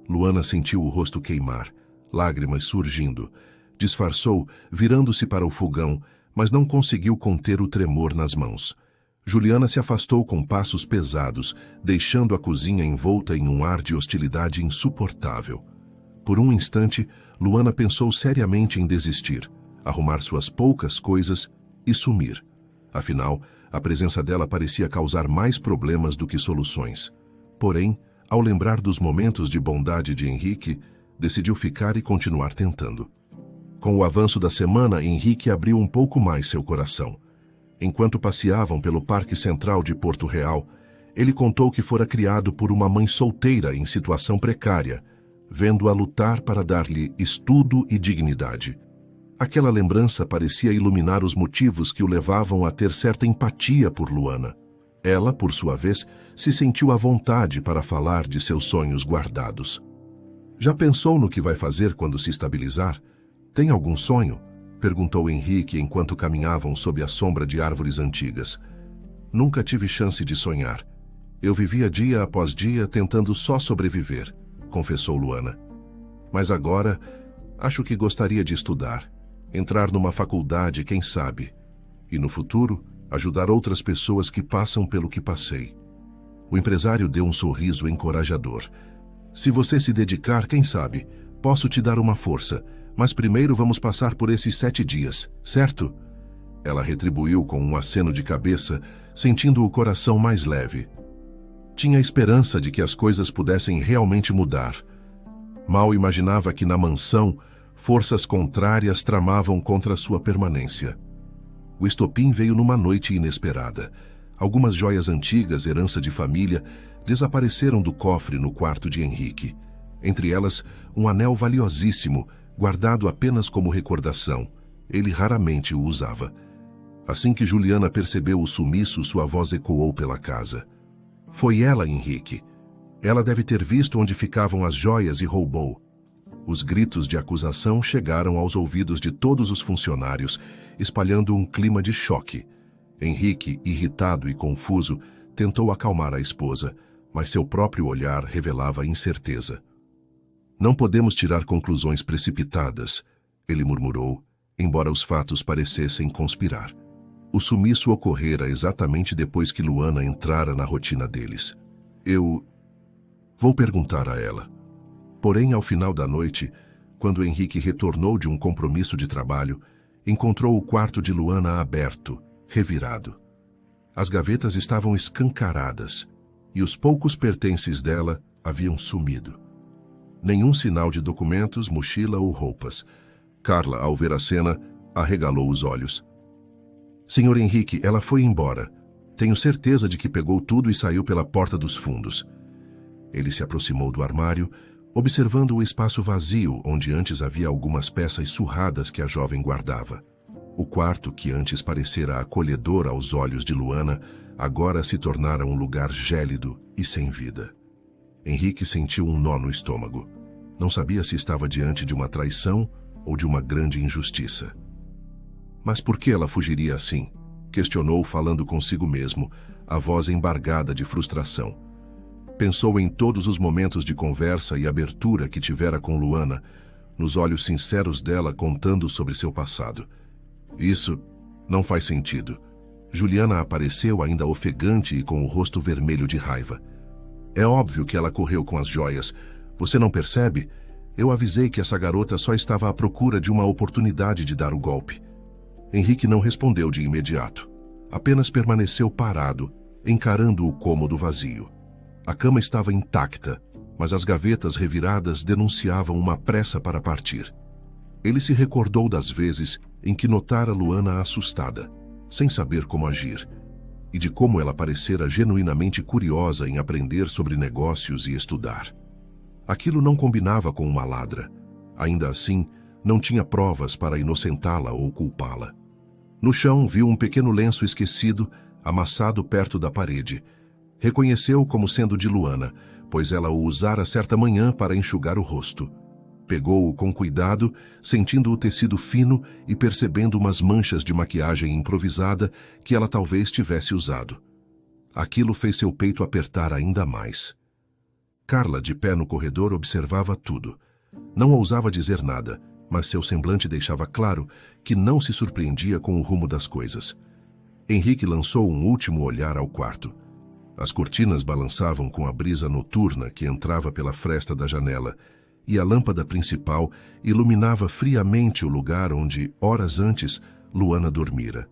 Luana sentiu o rosto queimar, lágrimas surgindo. Disfarçou, virando-se para o fogão, mas não conseguiu conter o tremor nas mãos. Juliana se afastou com passos pesados, deixando a cozinha envolta em um ar de hostilidade insuportável. Por um instante, Luana pensou seriamente em desistir, arrumar suas poucas coisas e sumir. Afinal, a presença dela parecia causar mais problemas do que soluções. Porém, ao lembrar dos momentos de bondade de Henrique, decidiu ficar e continuar tentando. Com o avanço da semana, Henrique abriu um pouco mais seu coração. Enquanto passeavam pelo Parque Central de Porto Real, ele contou que fora criado por uma mãe solteira em situação precária, vendo-a lutar para dar-lhe estudo e dignidade. Aquela lembrança parecia iluminar os motivos que o levavam a ter certa empatia por Luana. Ela, por sua vez, se sentiu à vontade para falar de seus sonhos guardados. Já pensou no que vai fazer quando se estabilizar? Tem algum sonho? Perguntou Henrique enquanto caminhavam sob a sombra de árvores antigas. Nunca tive chance de sonhar. Eu vivia dia após dia tentando só sobreviver, confessou Luana. Mas agora, acho que gostaria de estudar, entrar numa faculdade, quem sabe, e no futuro, ajudar outras pessoas que passam pelo que passei. O empresário deu um sorriso encorajador. Se você se dedicar, quem sabe, posso te dar uma força, mas primeiro vamos passar por esses 7 dias, certo? Ela retribuiu com um aceno de cabeça, sentindo o coração mais leve. Tinha esperança de que as coisas pudessem realmente mudar. Mal imaginava que na mansão, forças contrárias tramavam contra sua permanência. O estopim veio numa noite inesperada. Algumas joias antigas, herança de família, desapareceram do cofre no quarto de Henrique. Entre elas, um anel valiosíssimo, guardado apenas como recordação. Ele raramente o usava. Assim que Juliana percebeu o sumiço, sua voz ecoou pela casa. Foi ela, Henrique. Ela deve ter visto onde ficavam as joias e roubou. Os gritos de acusação chegaram aos ouvidos de todos os funcionários, espalhando um clima de choque. Henrique, irritado e confuso, tentou acalmar a esposa, mas seu próprio olhar revelava incerteza. Não podemos tirar conclusões precipitadas, ele murmurou, embora os fatos parecessem conspirar. O sumiço ocorrera exatamente depois que Luana entrara na rotina deles. Eu vou perguntar a ela. Porém, ao final da noite, quando Henrique retornou de um compromisso de trabalho, encontrou o quarto de Luana aberto, revirado. As gavetas estavam escancaradas e os poucos pertences dela haviam sumido. Nenhum sinal de documentos, mochila ou roupas. Carla, ao ver a cena, arregalou os olhos. Senhor Henrique, ela foi embora. Tenho certeza de que pegou tudo e saiu pela porta dos fundos. Ele se aproximou do armário, observando o espaço vazio onde antes havia algumas peças surradas que a jovem guardava. O quarto, que antes parecera acolhedor aos olhos de Luana, agora se tornara um lugar gélido e sem vida. Henrique sentiu um nó no estômago. Não sabia se estava diante de uma traição ou de uma grande injustiça. Mas por que ela fugiria assim? Questionou, falando consigo mesmo, a voz embargada de frustração. Pensou em todos os momentos de conversa e abertura que tivera com Luana, nos olhos sinceros dela contando sobre seu passado. Isso não faz sentido. Juliana apareceu ainda ofegante e com o rosto vermelho de raiva. É óbvio que ela correu com as joias. Você não percebe? Eu avisei que essa garota só estava à procura de uma oportunidade de dar o golpe. Henrique não respondeu de imediato. Apenas permaneceu parado, encarando o cômodo vazio. A cama estava intacta, mas as gavetas reviradas denunciavam uma pressa para partir. Ele se recordou das vezes em que notara Luana assustada, sem saber como agir, e de como ela parecera genuinamente curiosa em aprender sobre negócios e estudar. Aquilo não combinava com uma ladra. Ainda assim, não tinha provas para inocentá-la ou culpá-la. No chão, viu um pequeno lenço esquecido, amassado perto da parede. Reconheceu como sendo de Luana, pois ela o usara certa manhã para enxugar o rosto. Pegou-o com cuidado, sentindo o tecido fino e percebendo umas manchas de maquiagem improvisada que ela talvez tivesse usado. Aquilo fez seu peito apertar ainda mais. Carla, de pé no corredor, observava tudo. Não ousava dizer nada, mas seu semblante deixava claro que não se surpreendia com o rumo das coisas. Henrique lançou um último olhar ao quarto. As cortinas balançavam com a brisa noturna que entrava pela fresta da janela, e a lâmpada principal iluminava friamente o lugar onde, horas antes, Luana dormira.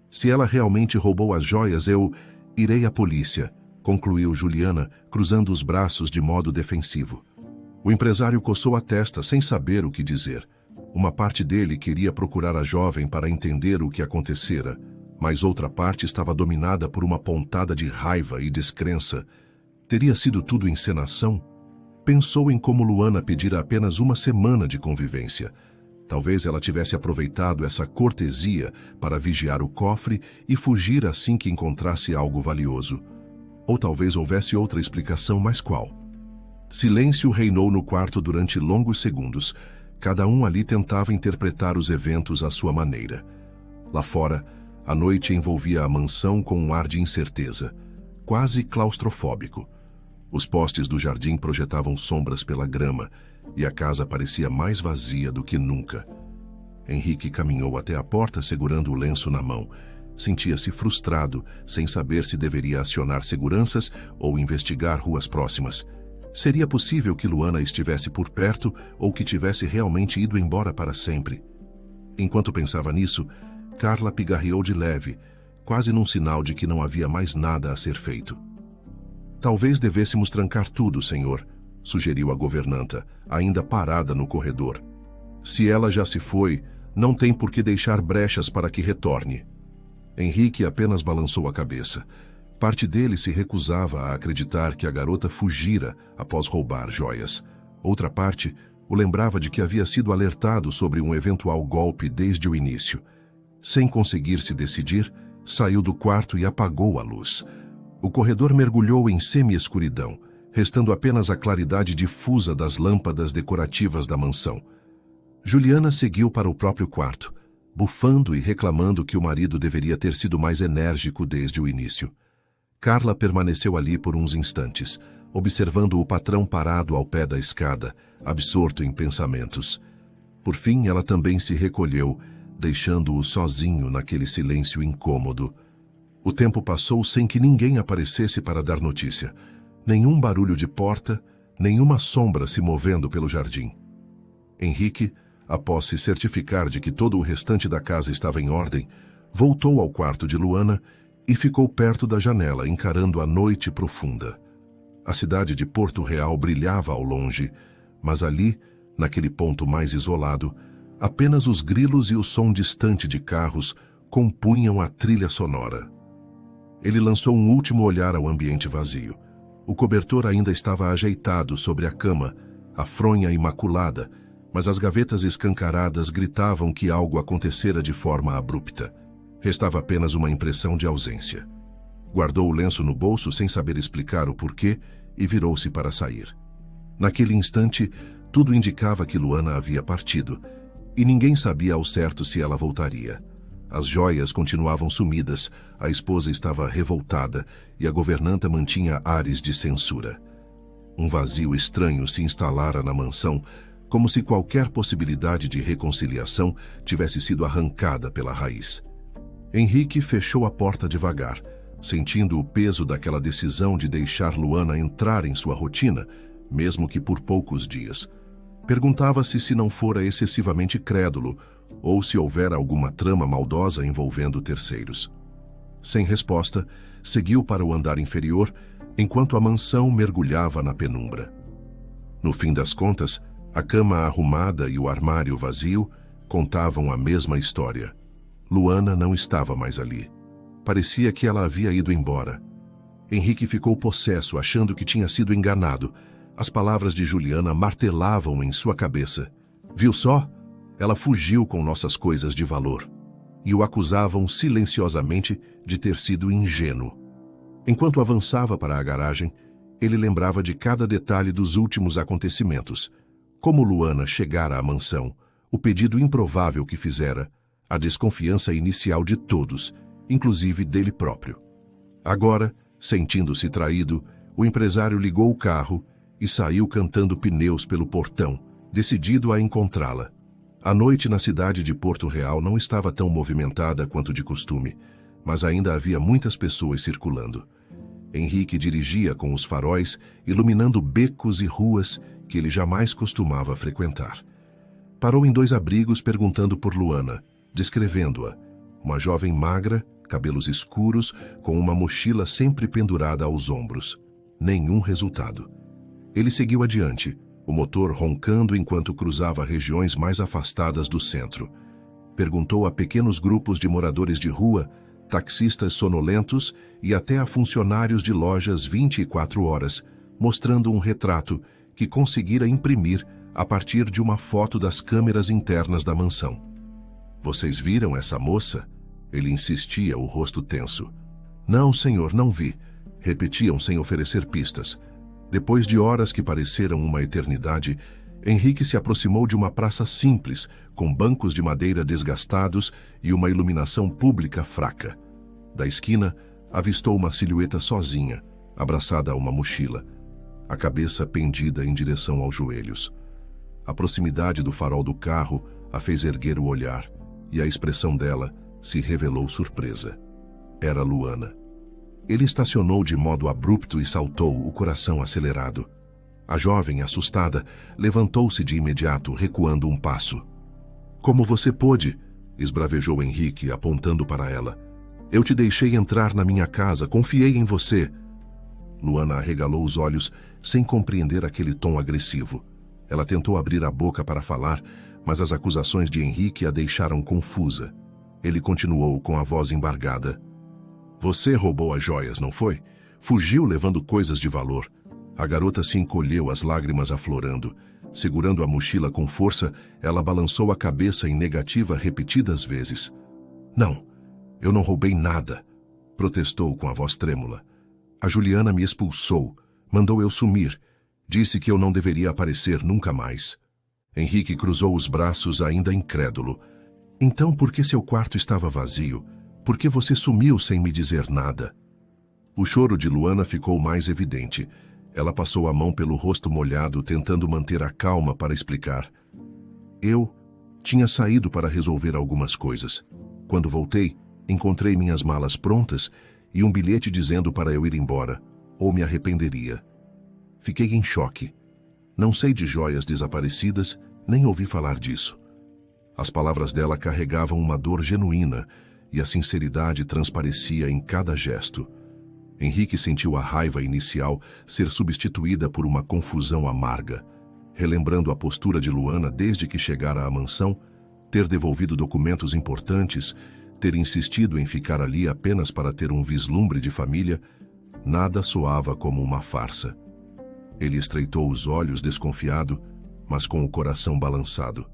Se ela realmente roubou as joias, eu irei à polícia, concluiu Juliana, cruzando os braços de modo defensivo. O empresário coçou a testa sem saber o que dizer. Uma parte dele queria procurar a jovem para entender o que acontecera, mas outra parte estava dominada por uma pontada de raiva e descrença. Teria sido tudo encenação? Pensou em como Luana pedira apenas uma semana de convivência. Talvez ela tivesse aproveitado essa cortesia para vigiar o cofre e fugir assim que encontrasse algo valioso. Ou talvez houvesse outra explicação, mas qual? Silêncio reinou no quarto durante longos segundos. Cada um ali tentava interpretar os eventos à sua maneira. Lá fora, A noite envolvia a mansão com um ar de incerteza, quase claustrofóbico. Os postes do jardim projetavam sombras pela grama e a casa parecia mais vazia do que nunca. Henrique caminhou até a porta segurando o lenço na mão. Sentia-se frustrado, sem saber se deveria acionar seguranças ou investigar ruas próximas. Seria possível que Luana estivesse por perto ou que tivesse realmente ido embora para sempre? Enquanto pensava nisso, Carla pigarreou de leve, quase num sinal de que não havia mais nada a ser feito. Talvez devêssemos trancar tudo, senhor, sugeriu a governanta, ainda parada no corredor. Se ela já se foi, não tem por que deixar brechas para que retorne. Henrique apenas balançou a cabeça. Parte dele se recusava a acreditar que a garota fugira após roubar joias. Outra parte o lembrava de que havia sido alertado sobre um eventual golpe desde o início. Sem conseguir se decidir, saiu do quarto e apagou a luz. O corredor mergulhou em semi-escuridão, restando apenas a claridade difusa das lâmpadas decorativas da mansão. Juliana seguiu para o próprio quarto, bufando e reclamando que o marido deveria ter sido mais enérgico desde o início. Carla permaneceu ali por uns instantes, observando o patrão parado ao pé da escada, absorto em pensamentos. Por fim, ela também se recolheu, deixando-o sozinho naquele silêncio incômodo. O tempo passou sem que ninguém aparecesse para dar notícia. Nenhum barulho de porta, nenhuma sombra se movendo pelo jardim. Henrique, após se certificar de que todo o restante da casa estava em ordem, voltou ao quarto de Luana e ficou perto da janela, encarando a noite profunda. A cidade de Porto Real brilhava ao longe, mas ali, naquele ponto mais isolado, apenas os grilos e o som distante de carros compunham a trilha sonora. Ele lançou um último olhar ao ambiente vazio. O cobertor ainda estava ajeitado sobre a cama, a fronha imaculada, mas as gavetas escancaradas gritavam que algo acontecera de forma abrupta. Restava apenas uma impressão de ausência. Guardou o lenço no bolso sem saber explicar o porquê e virou-se para sair. Naquele instante, tudo indicava que Luana havia partido, e ninguém sabia ao certo se ela voltaria. As joias continuavam sumidas, a esposa estava revoltada e a governanta mantinha ares de censura. Um vazio estranho se instalara na mansão, como se qualquer possibilidade de reconciliação tivesse sido arrancada pela raiz. Henrique fechou a porta devagar, sentindo o peso daquela decisão de deixar Luana entrar em sua rotina, mesmo que por poucos dias. Perguntava-se se não fora excessivamente crédulo ou se houvera alguma trama maldosa envolvendo terceiros. Sem resposta, seguiu para o andar inferior, enquanto a mansão mergulhava na penumbra. No fim das contas, a cama arrumada e o armário vazio contavam a mesma história. Luana não estava mais ali. Parecia que ela havia ido embora. Henrique ficou possesso, achando que tinha sido enganado. As palavras de Juliana martelavam em sua cabeça. Viu só? Ela fugiu com nossas coisas de valor. E o acusavam silenciosamente de ter sido ingênuo. Enquanto avançava para a garagem, ele lembrava de cada detalhe dos últimos acontecimentos. Como Luana chegara à mansão, o pedido improvável que fizera, a desconfiança inicial de todos, inclusive dele próprio. Agora, sentindo-se traído, o empresário ligou o carro e saiu cantando pneus pelo portão, decidido a encontrá-la. A noite na cidade de Porto Real não estava tão movimentada quanto de costume, mas ainda havia muitas pessoas circulando. Henrique dirigia com os faróis, iluminando becos e ruas que ele jamais costumava frequentar. Parou em 2 abrigos perguntando por Luana, descrevendo-a. Uma jovem magra, cabelos escuros, com uma mochila sempre pendurada aos ombros. Nenhum resultado. Ele seguiu adiante, o motor roncando enquanto cruzava regiões mais afastadas do centro. Perguntou a pequenos grupos de moradores de rua, taxistas sonolentos e até a funcionários de lojas 24 horas, mostrando um retrato que conseguira imprimir a partir de uma foto das câmeras internas da mansão. Vocês viram essa moça? Ele insistia, o rosto tenso. Não, senhor, não vi. Repetiam sem oferecer pistas. Depois de horas que pareceram uma eternidade, Henrique se aproximou de uma praça simples, com bancos de madeira desgastados e uma iluminação pública fraca. Da esquina, avistou uma silhueta sozinha, abraçada a uma mochila, a cabeça pendida em direção aos joelhos. A proximidade do farol do carro a fez erguer o olhar, e a expressão dela se revelou surpresa. Era Luana. Ele estacionou de modo abrupto e saltou, o coração acelerado. A jovem, assustada, levantou-se de imediato, recuando um passo. "Como você pôde?", esbravejou Henrique, apontando para ela. "Eu te deixei entrar na minha casa, confiei em você." Luana arregalou os olhos, sem compreender aquele tom agressivo. Ela tentou abrir a boca para falar, mas as acusações de Henrique a deixaram confusa. Ele continuou com a voz embargada. "Você roubou as joias, não foi? Fugiu levando coisas de valor." A garota se encolheu, as lágrimas aflorando. Segurando a mochila com força, ela balançou a cabeça em negativa repetidas vezes. "Não, eu não roubei nada", protestou com a voz trêmula. "A Juliana me expulsou, mandou eu sumir. Disse que eu não deveria aparecer nunca mais." Henrique cruzou os braços, ainda incrédulo. "Então por que seu quarto estava vazio? Por que você sumiu sem me dizer nada?" O choro de Luana ficou mais evidente. Ela passou a mão pelo rosto molhado, tentando manter a calma para explicar. "Eu tinha saído para resolver algumas coisas. Quando voltei, encontrei minhas malas prontas e um bilhete dizendo para eu ir embora, ou me arrependeria. Fiquei em choque. Não sei de joias desaparecidas, nem ouvi falar disso." As palavras dela carregavam uma dor genuína e a sinceridade transparecia em cada gesto. Henrique sentiu a raiva inicial ser substituída por uma confusão amarga. Relembrando a postura de Luana desde que chegara à mansão, ter devolvido documentos importantes, ter insistido em ficar ali apenas para ter um vislumbre de família, nada soava como uma farsa. Ele estreitou os olhos desconfiado, mas com o coração balançado.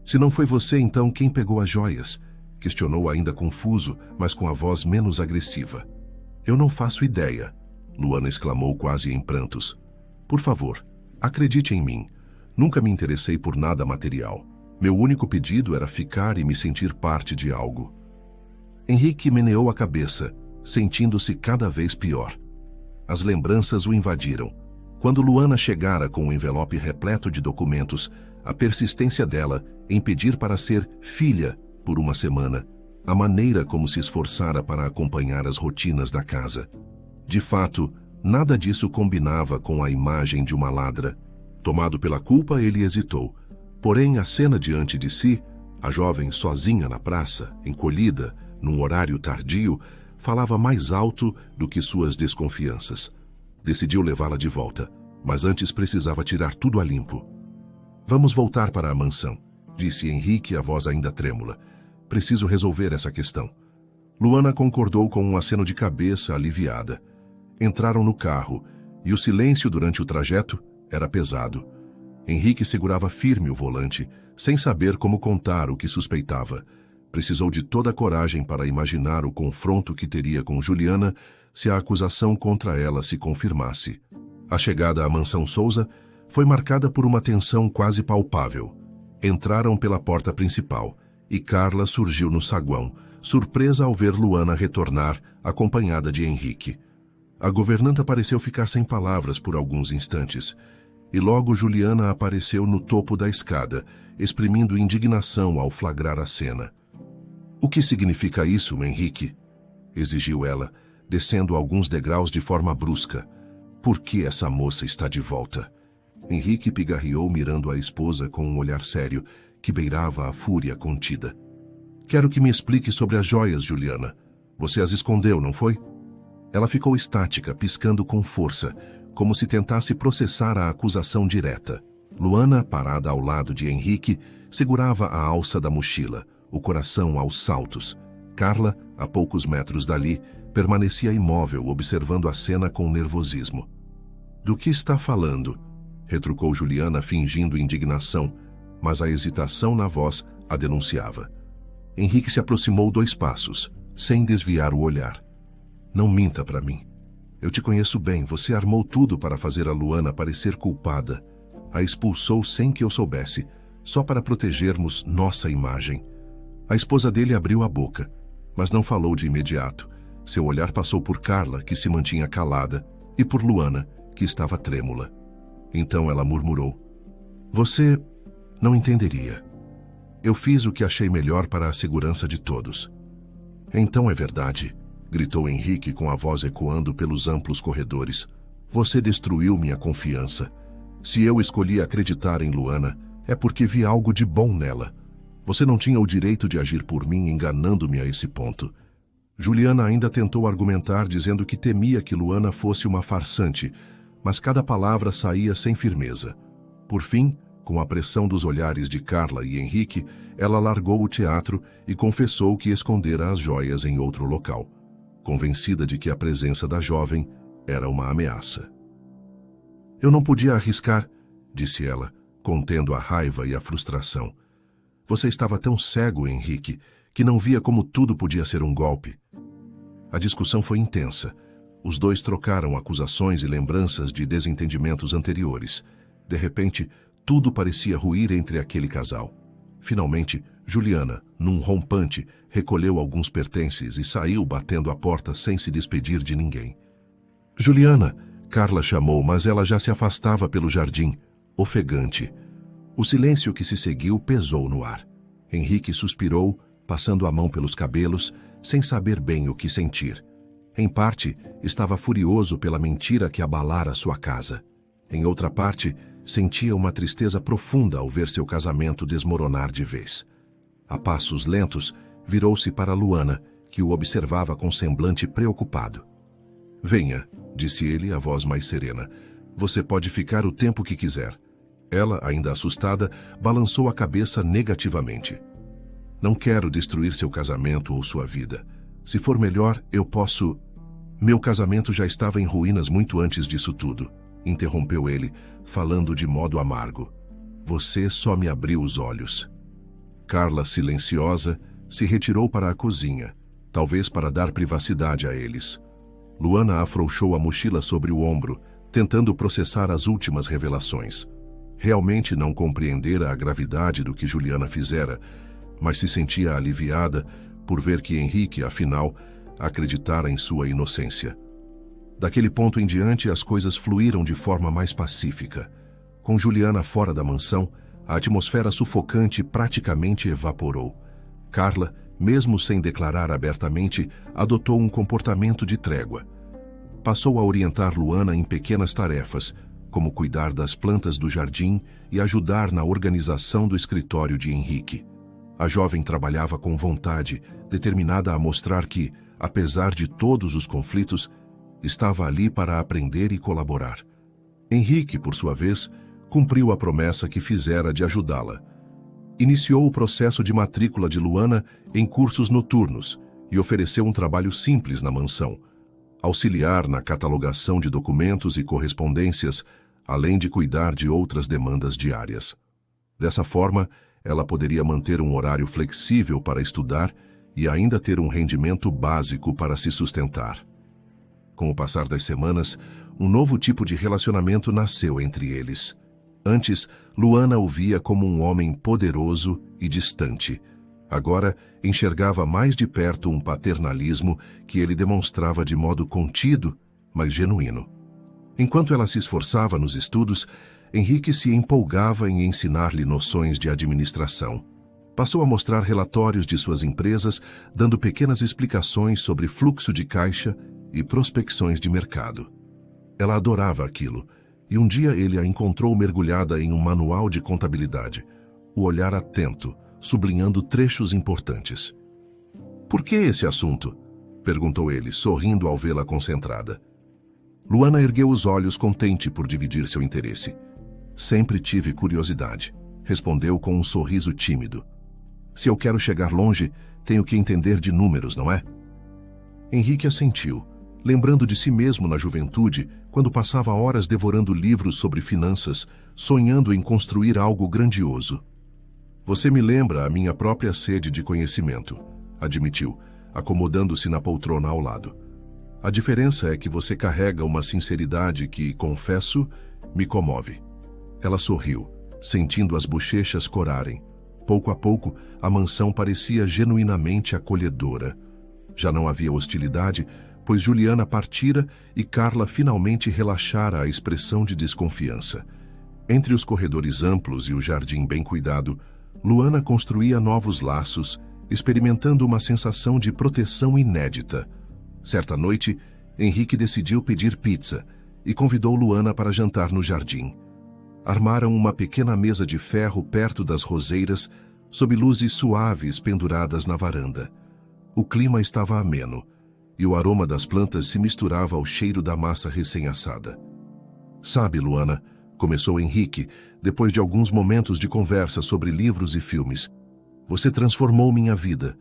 "Se não foi você, então quem pegou as joias?", questionou ainda confuso, mas com a voz menos agressiva. "Eu não faço ideia", Luana exclamou quase em prantos. "Por favor, acredite em mim. Nunca me interessei por nada material. Meu único pedido era ficar e me sentir parte de algo." Henrique meneou a cabeça, sentindo-se cada vez pior. As lembranças o invadiram. Quando Luana chegara com um envelope repleto de documentos, a persistência dela em pedir para ser filha por uma semana, a maneira como se esforçara para acompanhar as rotinas da casa. De fato, nada disso combinava com a imagem de uma ladra. Tomado pela culpa, ele hesitou. Porém, a cena diante de si, a jovem sozinha na praça, encolhida, num horário tardio, falava mais alto do que suas desconfianças. Decidiu levá-la de volta, mas antes precisava tirar tudo a limpo. "Vamos voltar para a mansão", disse Henrique, a voz ainda trêmula. "Preciso resolver essa questão." Luana concordou com um aceno de cabeça aliviada. Entraram no carro, e o silêncio durante o trajeto era pesado. Henrique segurava firme o volante, sem saber como contar o que suspeitava. Precisou de toda a coragem para imaginar o confronto que teria com Juliana se a acusação contra ela se confirmasse. A chegada à mansão Souza foi marcada por uma tensão quase palpável. Entraram pela porta principal, e Carla surgiu no saguão, surpresa ao ver Luana retornar, acompanhada de Henrique. A governanta pareceu ficar sem palavras por alguns instantes, e logo Juliana apareceu no topo da escada, exprimindo indignação ao flagrar a cena. "O que significa isso, Henrique?", exigiu ela, descendo alguns degraus de forma brusca. "Por que essa moça está de volta?" Henrique pigarreou, mirando a esposa com um olhar sério, que beirava a fúria contida. "Quero que me explique sobre as joias, Juliana. Você as escondeu, não foi?" Ela ficou estática, piscando com força, como se tentasse processar a acusação direta. Luana, parada ao lado de Henrique, segurava a alça da mochila, o coração aos saltos. Carla, a poucos metros dali, permanecia imóvel, observando a cena com nervosismo. "Do que está falando?", retrucou Juliana, fingindo indignação, mas a hesitação na voz a denunciava. Henrique se aproximou 2 passos, sem desviar o olhar. "Não minta para mim. Eu te conheço bem, você armou tudo para fazer a Luana parecer culpada. a expulsou sem que eu soubesse, só para protegermos nossa imagem. A esposa dele abriu a boca, mas não falou de imediato. Seu olhar passou por Carla, que se mantinha calada, e por Luana, que estava trêmula. Então ela murmurou: "Você não entenderia. Eu fiz o que achei melhor para a segurança de todos." "Então é verdade", gritou Henrique com a voz ecoando pelos amplos corredores. "Você destruiu minha confiança. Se eu escolhi acreditar em Luana, é porque vi algo de bom nela. Você não tinha o direito de agir por mim enganando-me a esse ponto." Juliana ainda tentou argumentar dizendo que temia que Luana fosse uma farsante, mas cada palavra saía sem firmeza. Por fim, com a pressão dos olhares de Carla e Henrique, ela largou o teatro e confessou que escondera as joias em outro local, convencida de que a presença da jovem era uma ameaça. "Eu não podia arriscar", disse ela, contendo a raiva e a frustração. "Você estava tão cego, Henrique, que não via como tudo podia ser um golpe." A discussão foi intensa. Os dois trocaram acusações e lembranças de desentendimentos anteriores. De repente, tudo parecia ruir entre aquele casal. Finalmente, Juliana, num rompante, recolheu alguns pertences e saiu batendo a porta sem se despedir de ninguém. "Juliana!" Carla chamou, mas ela já se afastava pelo jardim, ofegante. O silêncio que se seguiu pesou no ar. Henrique suspirou, passando a mão pelos cabelos, sem saber bem o que sentir. Em parte, estava furioso pela mentira que abalara sua casa. Em outra parte, sentia uma tristeza profunda ao ver seu casamento desmoronar de vez. A passos lentos, virou-se para Luana, que o observava com semblante preocupado. "Venha", disse ele, a voz mais serena. "Você pode ficar o tempo que quiser." Ela, ainda assustada, balançou a cabeça negativamente. "Não quero destruir seu casamento ou sua vida. Se for melhor, eu posso..." "Meu casamento já estava em ruínas muito antes disso tudo", interrompeu ele, falando de modo amargo. "Você só me abriu os olhos." Carla, silenciosa, se retirou para a cozinha, talvez para dar privacidade a eles. Luana afrouxou a mochila sobre o ombro, tentando processar as últimas revelações. Realmente não compreendera a gravidade do que Juliana fizera, mas se sentia aliviada por ver que Henrique, afinal, acreditara em sua inocência. Daquele ponto em diante, as coisas fluíram de forma mais pacífica. Com Juliana fora da mansão, a atmosfera sufocante praticamente evaporou. Carla, mesmo sem declarar abertamente, adotou um comportamento de trégua. Passou a orientar Luana em pequenas tarefas, como cuidar das plantas do jardim e ajudar na organização do escritório de Henrique. A jovem trabalhava com vontade, determinada a mostrar que, apesar de todos os conflitos, estava ali para aprender e colaborar. Henrique, por sua vez, cumpriu a promessa que fizera de ajudá-la. Iniciou o processo de matrícula de Luana em cursos noturnos e ofereceu um trabalho simples na mansão: auxiliar na catalogação de documentos e correspondências, além de cuidar de outras demandas diárias. Dessa forma, ela poderia manter um horário flexível para estudar e ainda ter um rendimento básico para se sustentar. Com o passar das semanas, um novo tipo de relacionamento nasceu entre eles. Antes, Luana o via como um homem poderoso e distante. Agora, enxergava mais de perto um paternalismo que ele demonstrava de modo contido, mas genuíno. Enquanto ela se esforçava nos estudos, Henrique se empolgava em ensinar-lhe noções de administração. Passou a mostrar relatórios de suas empresas, dando pequenas explicações sobre fluxo de caixa e prospecções de mercado. Ela adorava aquilo, e um dia ele a encontrou mergulhada em um manual de contabilidade, o olhar atento, sublinhando trechos importantes. "Por que esse assunto?" perguntou ele, sorrindo ao vê-la concentrada. Luana ergueu os olhos, contente por dividir seu interesse. "Sempre tive curiosidade", respondeu com um sorriso tímido. "Se eu quero chegar longe, tenho que entender de números, não é?" Henrique assentiu, lembrando de si mesmo na juventude, quando passava horas devorando livros sobre finanças, sonhando em construir algo grandioso. "Você me lembra a minha própria sede de conhecimento", admitiu, acomodando-se na poltrona ao lado. "A diferença é que você carrega uma sinceridade que, confesso, me comove." Ela sorriu, sentindo as bochechas corarem. Pouco a pouco, a mansão parecia genuinamente acolhedora. Já não havia hostilidade, pois Juliana partira e Carla finalmente relaxara a expressão de desconfiança. Entre os corredores amplos e o jardim bem cuidado, Luana construía novos laços, experimentando uma sensação de proteção inédita. Certa noite, Henrique decidiu pedir pizza e convidou Luana para jantar no jardim. Armaram uma pequena mesa de ferro perto das roseiras, sob luzes suaves penduradas na varanda. O clima estava ameno, e o aroma das plantas se misturava ao cheiro da massa recém-assada. "Sabe, Luana", começou Henrique, depois de alguns momentos de conversa sobre livros e filmes, "você transformou minha vida.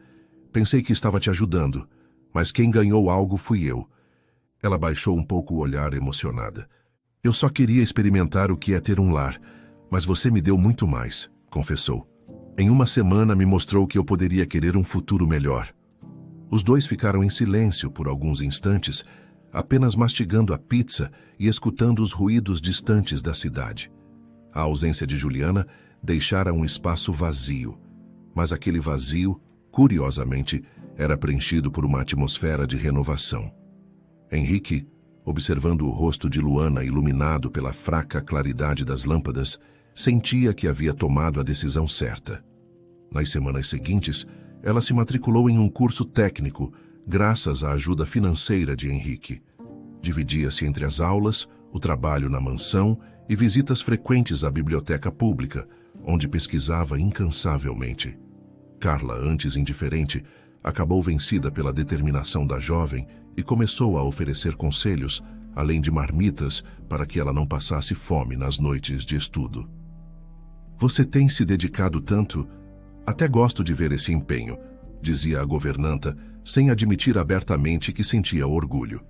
Pensei que estava te ajudando, mas quem ganhou algo fui eu." Ela baixou um pouco o olhar emocionada. "Eu só queria experimentar o que é ter um lar, mas você me deu muito mais", confessou. "Em uma semana me mostrou que eu poderia querer um futuro melhor." Os dois ficaram em silêncio por alguns instantes, apenas mastigando a pizza e escutando os ruídos distantes da cidade. A ausência de Juliana deixara um espaço vazio, mas aquele vazio, curiosamente, era preenchido por uma atmosfera de renovação. Henrique, observando o rosto de Luana iluminado pela fraca claridade das lâmpadas, sentia que havia tomado a decisão certa. Nas semanas seguintes, ela se matriculou em um curso técnico, graças à ajuda financeira de Henrique. Dividia-se entre as aulas, o trabalho na mansão e visitas frequentes à biblioteca pública, onde pesquisava incansavelmente. Carla, antes indiferente, acabou vencida pela determinação da jovem e começou a oferecer conselhos, além de marmitas, para que ela não passasse fome nas noites de estudo. "Você tem se dedicado tanto? Até gosto de ver esse empenho", dizia a governanta, sem admitir abertamente que sentia orgulho.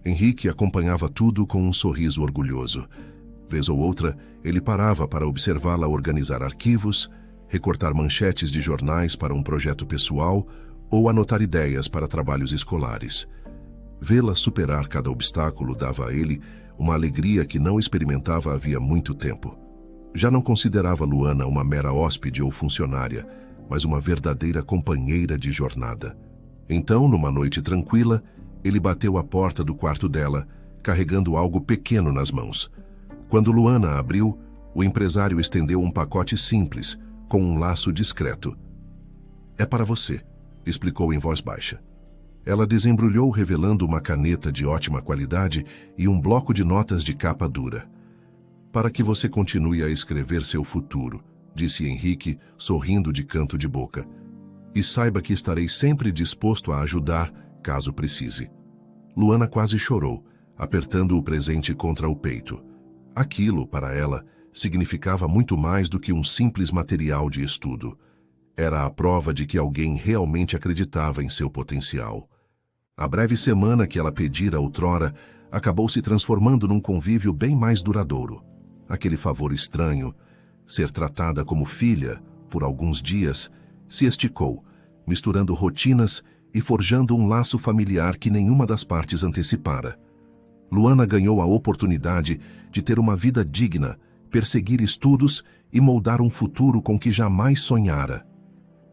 Henrique acompanhava tudo com um sorriso orgulhoso. Vez ou outra, ele parava para observá-la organizar arquivos, recortar manchetes de jornais para um projeto pessoal ou anotar ideias para trabalhos escolares. Vê-la superar cada obstáculo dava a ele uma alegria que não experimentava havia muito tempo. Já não considerava Luana uma mera hóspede ou funcionária, mas uma verdadeira companheira de jornada. Então, numa noite tranquila, ele bateu à porta do quarto dela, carregando algo pequeno nas mãos. Quando Luana abriu, o empresário estendeu um pacote simples, com um laço discreto. "É para você", explicou em voz baixa. Ela desembrulhou revelando uma caneta de ótima qualidade e um bloco de notas de capa dura. "Para que você continue a escrever seu futuro", disse Henrique, sorrindo de canto de boca. "E saiba que estarei sempre disposto a ajudar, caso precise." Luana quase chorou, apertando o presente contra o peito. Aquilo, para ela, significava muito mais do que um simples material de estudo. Era a prova de que alguém realmente acreditava em seu potencial. A breve semana que ela pedira outrora acabou se transformando num convívio bem mais duradouro. Aquele favor estranho, ser tratada como filha, por alguns dias, se esticou, misturando rotinas e forjando um laço familiar que nenhuma das partes antecipara. Luana ganhou a oportunidade de ter uma vida digna, perseguir estudos e moldar um futuro com que jamais sonhara.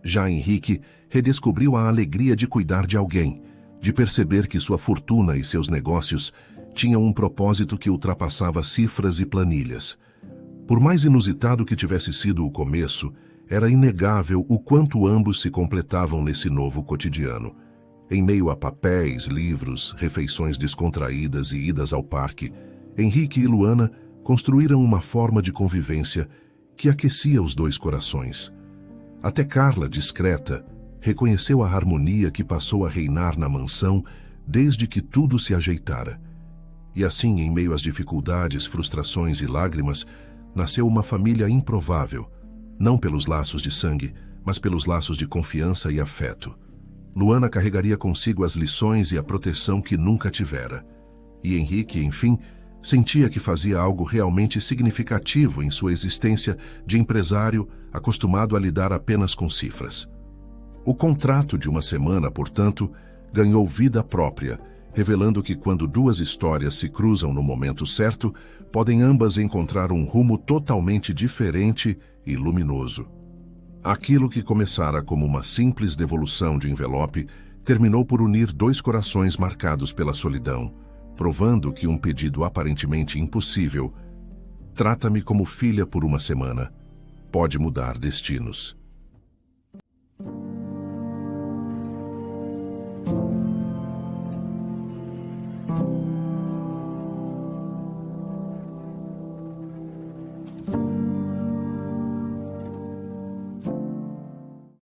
Já Henrique redescobriu a alegria de cuidar de alguém, de perceber que sua fortuna e seus negócios tinham um propósito que ultrapassava cifras e planilhas. Por mais inusitado que tivesse sido o começo, era inegável o quanto ambos se completavam nesse novo cotidiano. Em meio a papéis, livros, refeições descontraídas e idas ao parque, Henrique e Luana construíram uma forma de convivência que aquecia os dois corações. Até Carla, discreta, reconheceu a harmonia que passou a reinar na mansão desde que tudo se ajeitara. E assim, em meio às dificuldades, frustrações e lágrimas, nasceu uma família improvável, não pelos laços de sangue, mas pelos laços de confiança e afeto. Luana carregaria consigo as lições e a proteção que nunca tivera. E Henrique, enfim, sentia que fazia algo realmente significativo em sua existência de empresário acostumado a lidar apenas com cifras. O contrato de uma semana, portanto, ganhou vida própria revelando que quando duas histórias se cruzam no momento certo, podem ambas encontrar um rumo totalmente diferente e luminoso. Aquilo que começara como uma simples devolução de envelope terminou por unir dois corações marcados pela solidão, provando que um pedido aparentemente impossível, "Trata-me como filha por uma semana", pode mudar destinos.